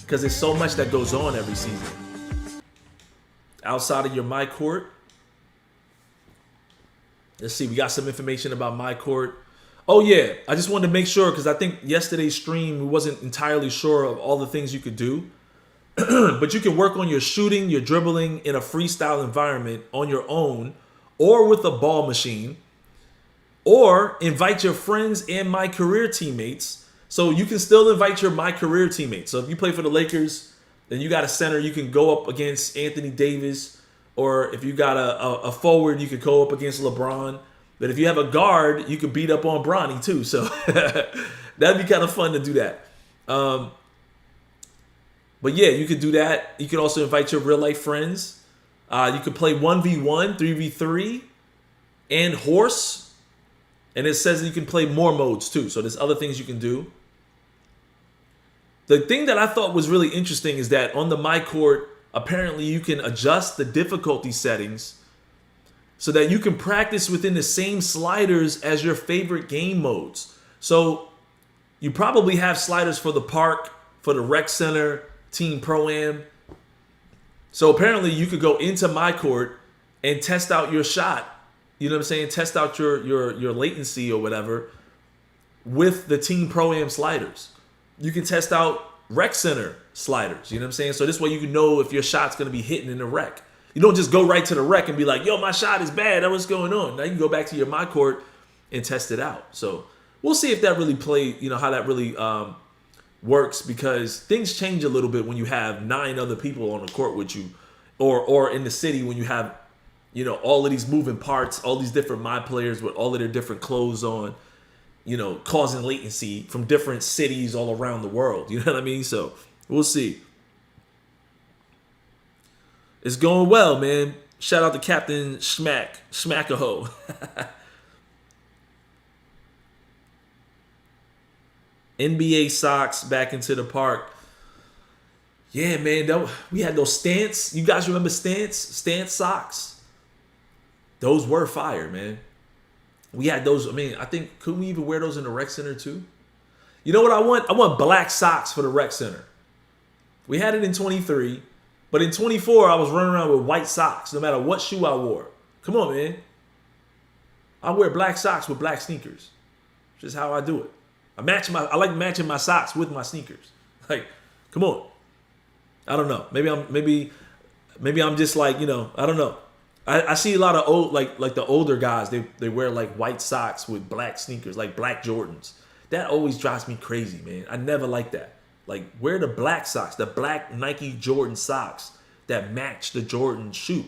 because there's so much that goes on every season. Outside of your my court. Let's see, we got some information about my court. Oh yeah, I just wanted to make sure because I think yesterday's stream we wasn't entirely sure of all the things you could do. But you can work on your shooting, your dribbling in a freestyle environment on your own or with a ball machine, or invite your friends and my career teammates. So you can still invite your my career teammates. So if you play for the Lakers, then you got a center, you can go up against Anthony Davis, or if you got a forward, you could go up against LeBron. But if you have a guard, you could beat up on Bronny too. So that'd be kind of fun to do that. But yeah, you could do that. You could also invite your real life friends. You could play 1v1, 3v3, and horse. And it says that you can play more modes too. So there's other things you can do. The thing that I thought was really interesting is that on the My Court, apparently you can adjust the difficulty settings so that you can practice within the same sliders as your favorite game modes. So you probably have sliders for the park, for the rec center, Team Pro-Am. So apparently you could go into My Court and test out your shot. You know what I'm saying? Test out your latency or whatever with the Team Pro-Am sliders. You can test out rec center sliders. You know what I'm saying? So this way you can know if your shot's going to be hitting in the rec. You don't just go right to the rec and be like, yo, my shot is bad. What's going on? Now you can go back to your My Court and test it out. So we'll see if that really how that really works, because things change a little bit when you have 9 other people on the court with you, or in the city when you have, all of these moving parts, all these different My players with all of their different clothes on, causing latency from different cities all around the world. You know what I mean? So we'll see. It's going well, man. Shout out to Captain Schmackaho. NBA socks back into the park. Yeah, man. We had those Stance. You guys remember Stance? Stance socks. Those were fire, man. We had those. I mean, I think, could we even wear those in the rec center too? You know what I want? I want black socks for the rec center. We had it in 23, but in 24, I was running around with white socks no matter what shoe I wore. Come on, man. I wear black socks with black sneakers. It's just how I do it. I like matching my socks with my sneakers. Like, come on. I don't know. Maybe I'm just like, I don't know. I see a lot of old, like the older guys, they wear like white socks with black sneakers, like black Jordans. That always drives me crazy, man. I never like that. Like, wear the black socks, the black Nike Jordan socks that match the Jordan shoe.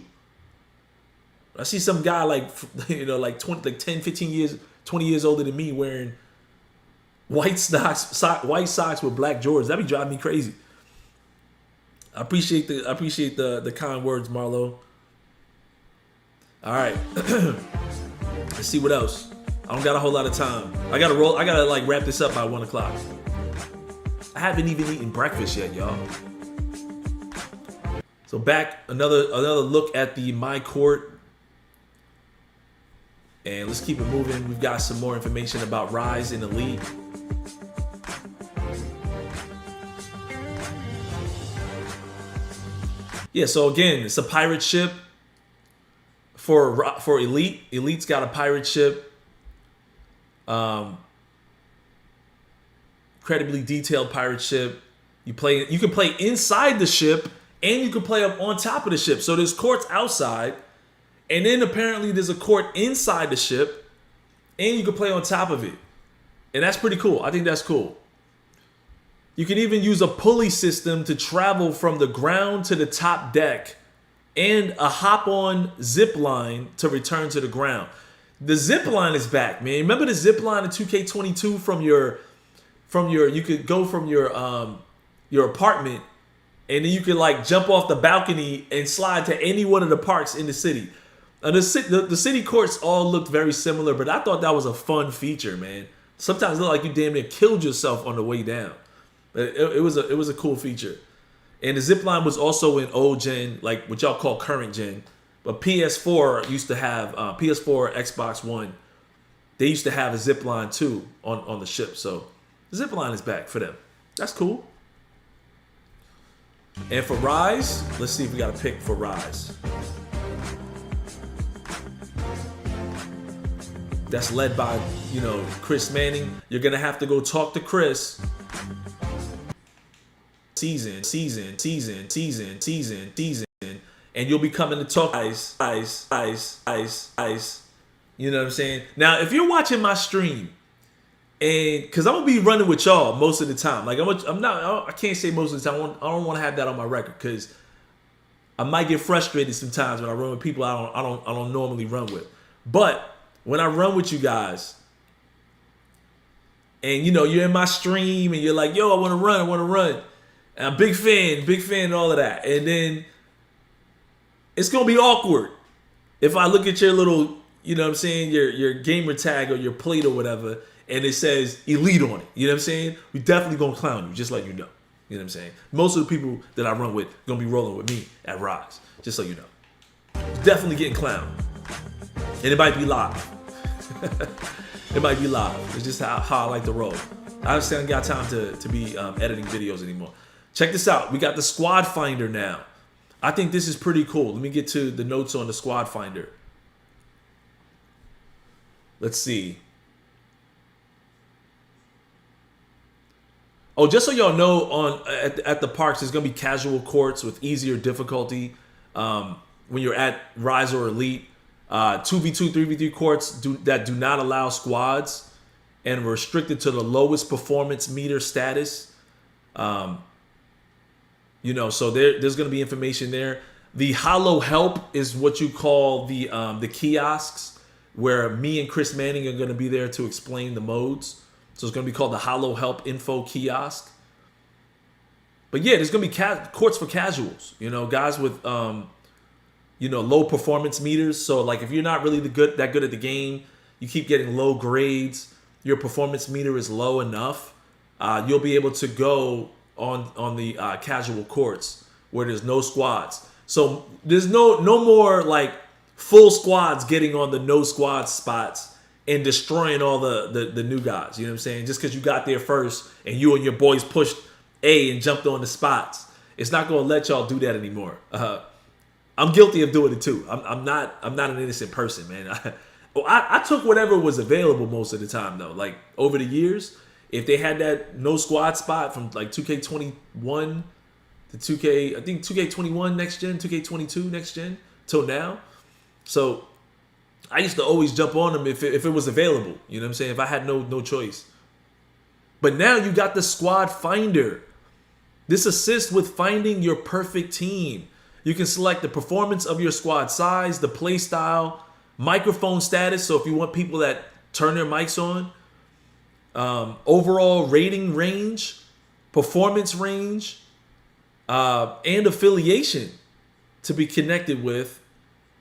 I see some guy like 10, 15 years, 20 years older than me wearing white socks with black Jordans. That'd be driving me crazy. I appreciate the kind words, Marlo. All right. Let's see what else. I don't got a whole lot of time. I gotta wrap this up by 1 o'clock. I haven't even eaten breakfast yet, y'all. So back, another look at the My Court. And let's keep it moving. We've got some more information about Rise in the league. Yeah, so again, it's a pirate ship for Elite. Elite's got a pirate ship. Incredibly detailed pirate ship. You can play inside the ship, and you can play up on top of the ship. So there's courts outside, and then apparently there's a court inside the ship, and you can play on top of it. And that's pretty cool. I think that's cool. You can even use a pulley system to travel from the ground to the top deck, and a hop-on zip line to return to the ground. The zip line is back, man. Remember the zip line in 2K22 from your you could go from your apartment, and then you could like jump off the balcony and slide to any one of the parks in the city. The city courts all looked very similar, but I thought that was a fun feature, man. Sometimes it looked like you damn near killed yourself on the way down. It was a cool feature. And the zip line was also in old gen, like what y'all call current gen. But PS4 used to have PS4, Xbox One. They used to have a zip line too on the ship. So the zip line is back for them. That's cool. And for Rise, let's see if we got a pick for Rise. That's led by, Chris Manning. You're gonna have to go talk to Chris. Season, and you'll be coming to talk ice. You know what I'm saying? Now, if you're watching my stream, and because I'm gonna be running with y'all most of the time, like I can't say most of the time. I don't want to have that on my record because I might get frustrated sometimes when I run with people I don't normally run with. But when I run with you guys, and you're in my stream, and you're like, yo, I want to run. And I'm big fan, and all of that. And then it's gonna be awkward if I look at your little, your gamer tag or your plate or whatever, and it says Elite on it. You know what I'm saying? We definitely gonna clown you, just like you know. You know what I'm saying? Most of the people that I run with gonna be rolling with me at Rise, just so you know. Definitely getting clowned. And it might be live. It might be live. It's just how I like to roll. I just haven't got time to be editing videos anymore. Check this out. We got the Squad Finder now. I think this is pretty cool. Let me get to the notes on the Squad Finder. Let's see. Oh, just so y'all know, at the parks, there's going to be casual courts with easier difficulty when you're at Rise or Elite. 2v2, 3v3 courts that do not allow squads and are restricted to the lowest performance meter status. So there's going to be information there. The Hollow Help is what you call the kiosks, where me and Chris Manning are going to be there to explain the modes. So it's going to be called the Hollow Help Info Kiosk. But yeah, there's going to be courts for casuals. Guys with low performance meters. So like if you're not really that good at the game, you keep getting low grades, your performance meter is low enough, you'll be able to go on the casual courts where there's no squads. So there's no more like full squads getting on the no squad spots and destroying all the new guys. You know what I'm saying? Just because you got there first and you and your boys pushed A and jumped on the spots, it's not going to let y'all do that anymore. I'm guilty of doing it too. I'm not an innocent person, man. I took whatever was available most of the time though. Like over the years, if they had that no squad spot from like 2K21 to 2K21 next gen, 2K22 next gen till now. So I used to always jump on them if it was available. You know what I'm saying? If I had no choice. But now you got the Squad Finder. This assists with finding your perfect team. You can select the performance of your squad size, the play style, microphone status. So if you want people that turn their mics on, overall rating range, performance range, and affiliation to be connected with.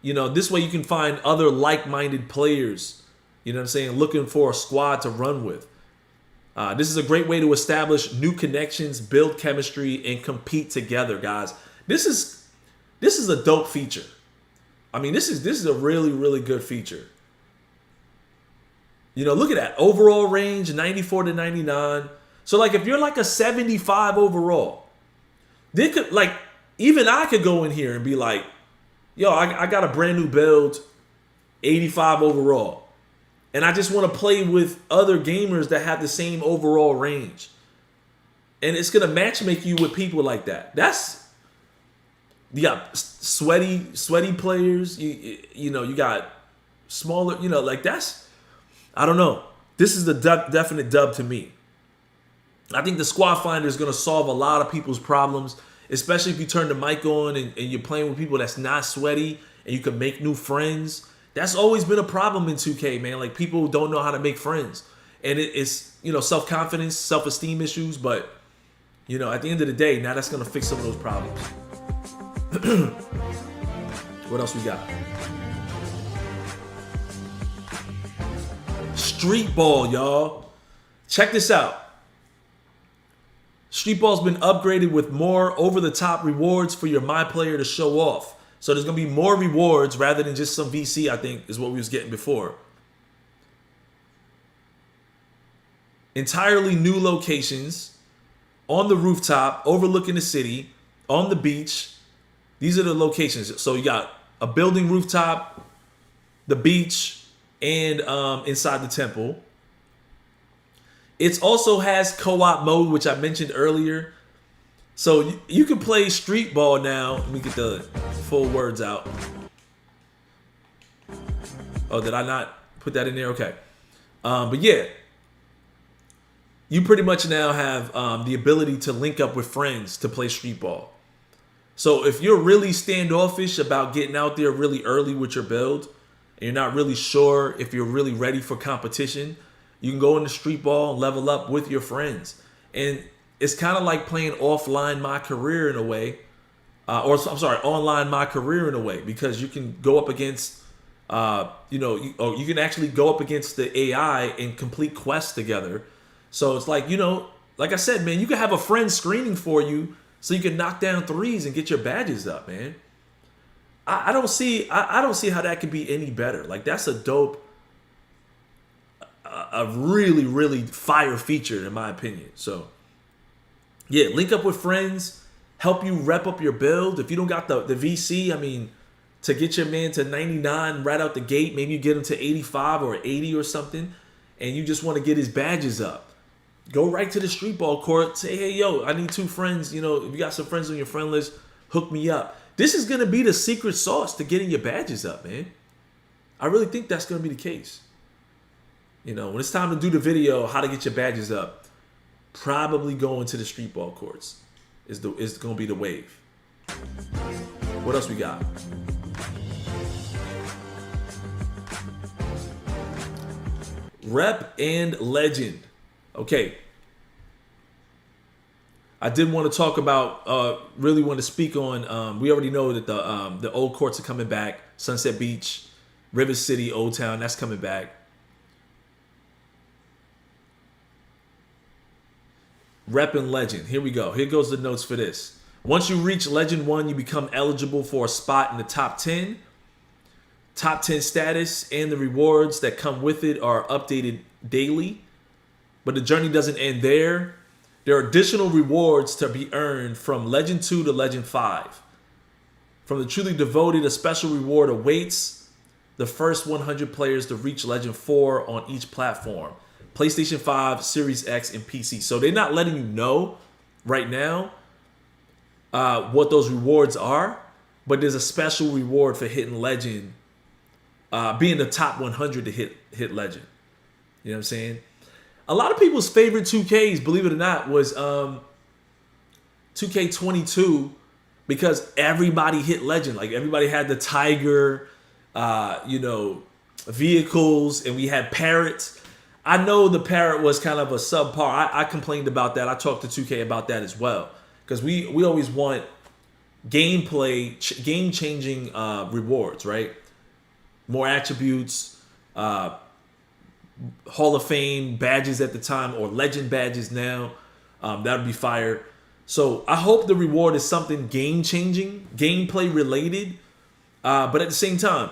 This way you can find other like-minded players, you know what I'm saying, looking for a squad to run with. This is a great way to establish new connections, build chemistry, and compete together, guys. This is a dope feature. I mean, this is a really, really good feature. Look at that. Overall range, 94 to 99. So, like, if you're like a 75 overall, they could, like, even I could go in here and be like, yo, I got a brand new build, 85 overall. And I just want to play with other gamers that have the same overall range. And it's going to match make you with people like that. You got sweaty players. You got smaller, like that's, I don't know. This is the definite dub to me. I think the squad finder is going to solve a lot of people's problems, especially if you turn the mic on and you're playing with people that's not sweaty and you can make new friends. That's always been a problem in 2K, man. Like, people don't know how to make friends. And it's, self-confidence, self-esteem issues. But, at the end of the day, now that's going to fix some of those problems. What else we got? Streetball, y'all. Check this out. Streetball's been upgraded with more over-the-top rewards for your My Player to show off. So there's going to be more rewards rather than just some VC, I think, is what we was getting before. Entirely new locations on the rooftop, overlooking the city, on the beach. These are the locations. So you got a building rooftop, the beach, and inside the temple. It also has co-op mode, which I mentioned earlier. So you can play Streetball now. Let me get the full words out. Oh, did I not put that in there? Okay. But yeah, you pretty much now have the ability to link up with friends to play Streetball. So if you're really standoffish about getting out there really early with your build, and you're not really sure if you're really ready for competition, you can go into Streetball and level up with your friends. And it's kind of like playing offline My Career in a way. Online My Career in a way, because you can go up against, you can actually go up against the AI and complete quests together. So it's like, like I said, man, you can have a friend screening for you so you can knock down threes and get your badges up, man. I don't see how that could be any better. Like, that's a dope, a really, really fire feature in my opinion. So yeah, link up with friends, help you rep up your build. If you don't got the VC, I mean, to get your man to 99 right out the gate, maybe you get him to 85 or 80 or something, and you just want to get his badges up. Go right to the Streetball court, say, hey, yo, I need 2 friends. If you got some friends on your friend list, hook me up. This is going to be the secret sauce to getting your badges up, man. I really think that's going to be the case. When it's time to do the video, how to get your badges up, probably going to the Streetball courts is going to be the wave. What else we got? Rep and Legend. Okay. I did want to talk about, really want to speak on, we already know that the old courts are coming back. Sunset Beach, Rivet City, Old Town, that's coming back. Rep and Legend. Here we go. Here goes the notes for this. Once you reach Legend 1, you become eligible for a spot in the top 10. Top 10 status and the rewards that come with it are updated daily. But the journey doesn't end there. There are additional rewards to be earned from Legend 2 to Legend 5. From the truly devoted, a special reward awaits the first 100 players to reach Legend 4 on each platform. PlayStation 5, Series X, and PC. So they're not letting you know right now what those rewards are, but there's a special reward for hitting Legend, being the top 100 to hit Legend. You know what I'm saying? A lot of people's favorite 2Ks, believe it or not, was 2K22 because everybody hit Legend. Like, everybody had the Tiger, vehicles, and we had parrots. I know the parrot was kind of a subpar. I complained about that. I talked to 2K about that as well, because we always want gameplay, game-changing rewards, right? More attributes, Hall of Fame badges at the time, or Legend badges now. That would be fire. So I hope the reward is something game-changing, gameplay related, but at the same time,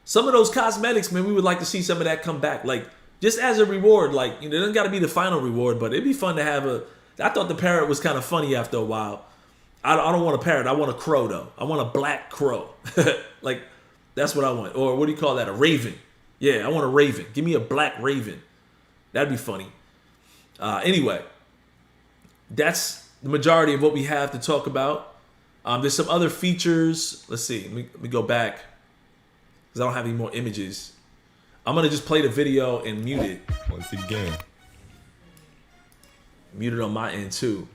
some of those cosmetics, man, we would like to see some of that come back. Like, just as a reward, like, it doesn't got to be the final reward, but it'd be fun to have I thought the parrot was kind of funny after a while. I don't want a parrot. I want a crow though. I want a black crow. Like that's what I want. Or what do you call that? A raven. Yeah, I want a raven. Give me a black raven. That'd be funny. Anyway, that's the majority of what we have to talk about. There's some other features. Let's see. Let me go back because I don't have any more images. I'm gonna just play the video and mute it. Once again. Mute it on my end too.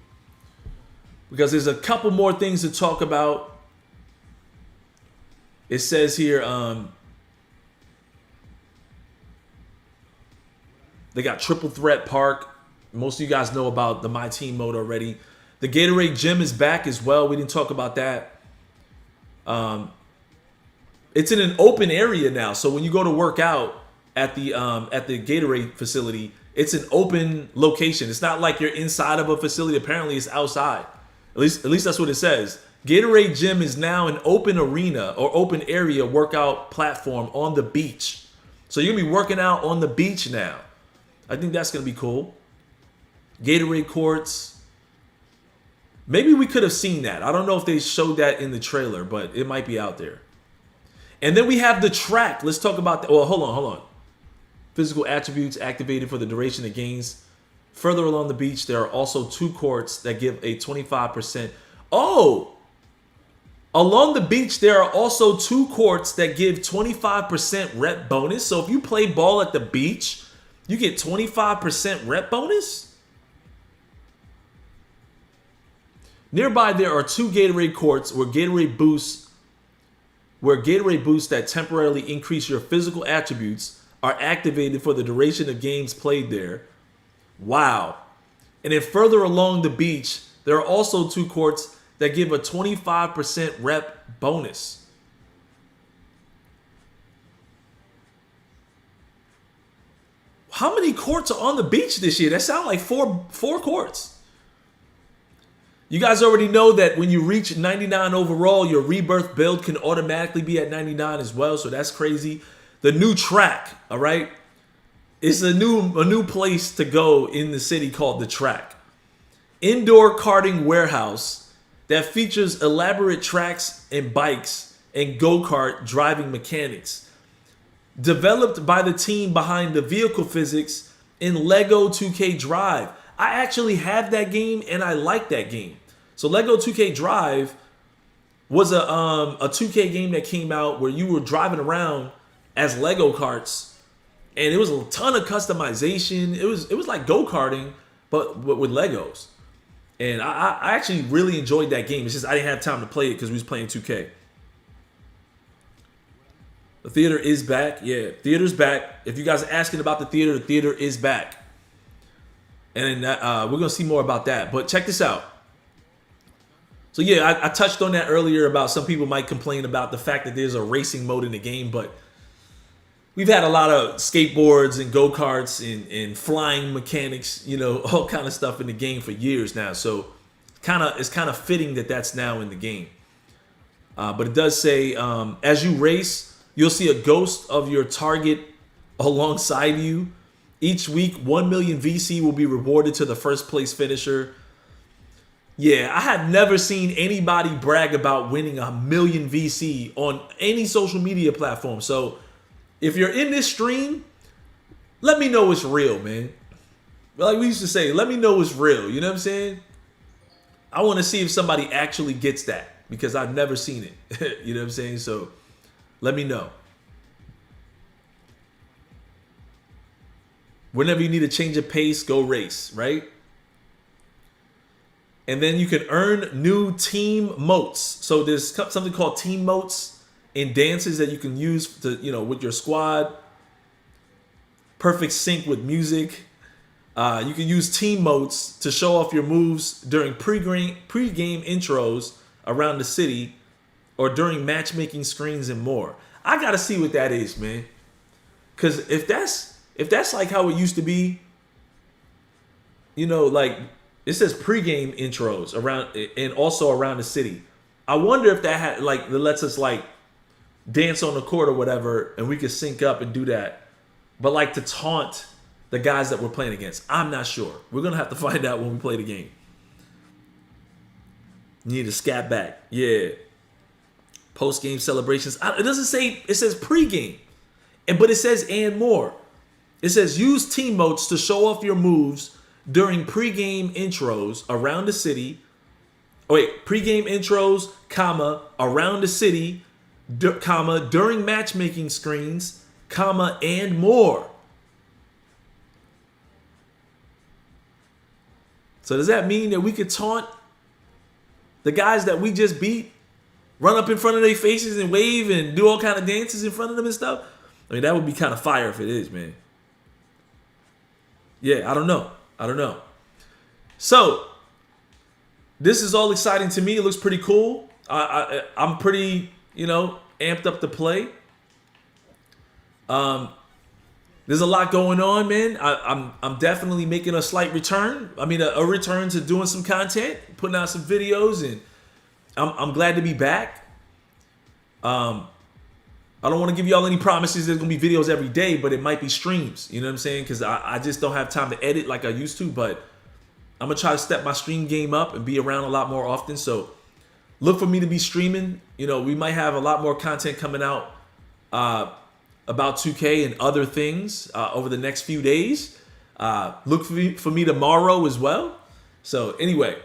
Because there's a couple more things to talk about. It says here, they got Triple Threat Park. Most of you guys know about the My Team mode already. The Gatorade Gym is back as well. We didn't talk about that. It's in an open area now. So when you go to work out at the Gatorade facility, it's an open location. It's not like you're inside of a facility. Apparently it's outside. At least that's what it says. Gatorade Gym is now an open arena or open area workout platform on the beach. So you're gonna be working out on the beach now. I think that's gonna be cool. Gatorade courts. Maybe we could have seen that. I don't know if they showed that in the trailer, but it might be out there. And then we have the track. Let's talk about that. Well, hold on. Physical attributes activated for the duration of games. Further along the beach, there are also 2 courts that give a 25%. Oh! Along the beach, there are also 2 courts that give 25% rep bonus. So if you play ball at the beach, you get 25% rep bonus? Nearby, there are 2 Gatorade courts where Gatorade boosts that temporarily increase your physical attributes are activated for the duration of games played there. Wow. And then further along the beach, there are also 2 courts that give a 25% rep bonus. How many courts are on the beach this year? That sounds like four courts. You guys already know that when you reach 99 overall, your rebirth build can automatically be at 99 as well. So that's crazy. The new track, all right? It's a new place to go in the city called the Track. Indoor karting warehouse that features elaborate tracks and bikes and go-kart driving mechanics. Developed by the team behind the vehicle physics in Lego 2K Drive. I actually have that game and I like that game. So Lego 2K Drive was a 2K game that came out where you were driving around as Lego karts. And it was a ton of customization. It was like go-karting, but with Legos. And I actually really enjoyed that game. It's just I didn't have time to play it because we was playing 2K. The theater is back. Yeah, theater's back. If you guys are asking about the theater is back. And we're going to see more about that. But check this out. So yeah, I touched on that earlier about some people might complain about the fact that there's a racing mode in the game, but we've had a lot of skateboards and go-karts and flying mechanics, you know, all kind of stuff in the game for years now. So it's kind of fitting that that's now in the game. But it does say, as you race, you'll see a ghost of your target alongside you. Each week, 1 million VC will be rewarded to the first place finisher. Yeah, I have never seen anybody brag about winning 1 million VC on any social media platform. So if you're in this stream, let me know it's real, man. Like we used to say, let me know it's real. You know what I'm saying? I want to see if somebody actually gets that because I've never seen it. You know what I'm saying? So let me know. Whenever you need a change of pace, go race, right? And then you can earn new team motes. So there's something called team motes in dances that you can use to, you know, with your squad. Perfect sync with music. You can use team motes to show off your moves during pre-game intros around the city or during matchmaking screens and more. I gotta see what that is, man. Cause if that's like how it used to be, you know, like it says pre-game intros around and also around the city. I wonder if that had like that lets us like dance on the court or whatever, and we could sync up and do that. But like to taunt the guys that we're playing against, I'm not sure. We're gonna have to find out when we play the game. You need to scat back. Yeah. Post-game celebrations. It doesn't say, it says pre-game. But it says and more. It says use team motes to show off your moves during pre-game intros around the city. Oh, wait, pre-game intros, comma, around the city, comma, during matchmaking screens, comma, and more. So does that mean that we could taunt the guys that we just beat, run up in front of their faces and wave and do all kind of dances in front of them and stuff? I mean, that would be kind of fire if it is, man. Yeah, I don't know. So this is all exciting to me. It looks pretty cool. I'm pretty, amped up to play. There's a lot going on, man. I'm definitely making a slight return. I mean, a return to doing some content, putting out some videos, and I'm glad to be back. I don't want to give y'all any promises there's going to be videos every day, but it might be streams. You know what I'm saying? Because I just don't have time to edit like I used to, but I'm going to try to step my stream game up and be around a lot more often. So look for me to be streaming. We might have a lot more content coming out about 2K and other things over the next few days. Look for me tomorrow as well. So anyway,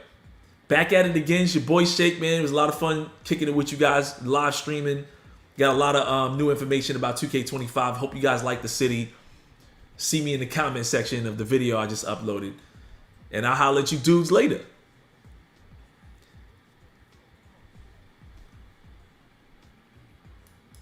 back at it again. It's your boy Shake, man. It was a lot of fun kicking it with you guys, live streaming. Got a lot of new information about 2K25. Hope you guys like the city. See me in the comment section of the video I just uploaded. And I'll holler at you dudes later.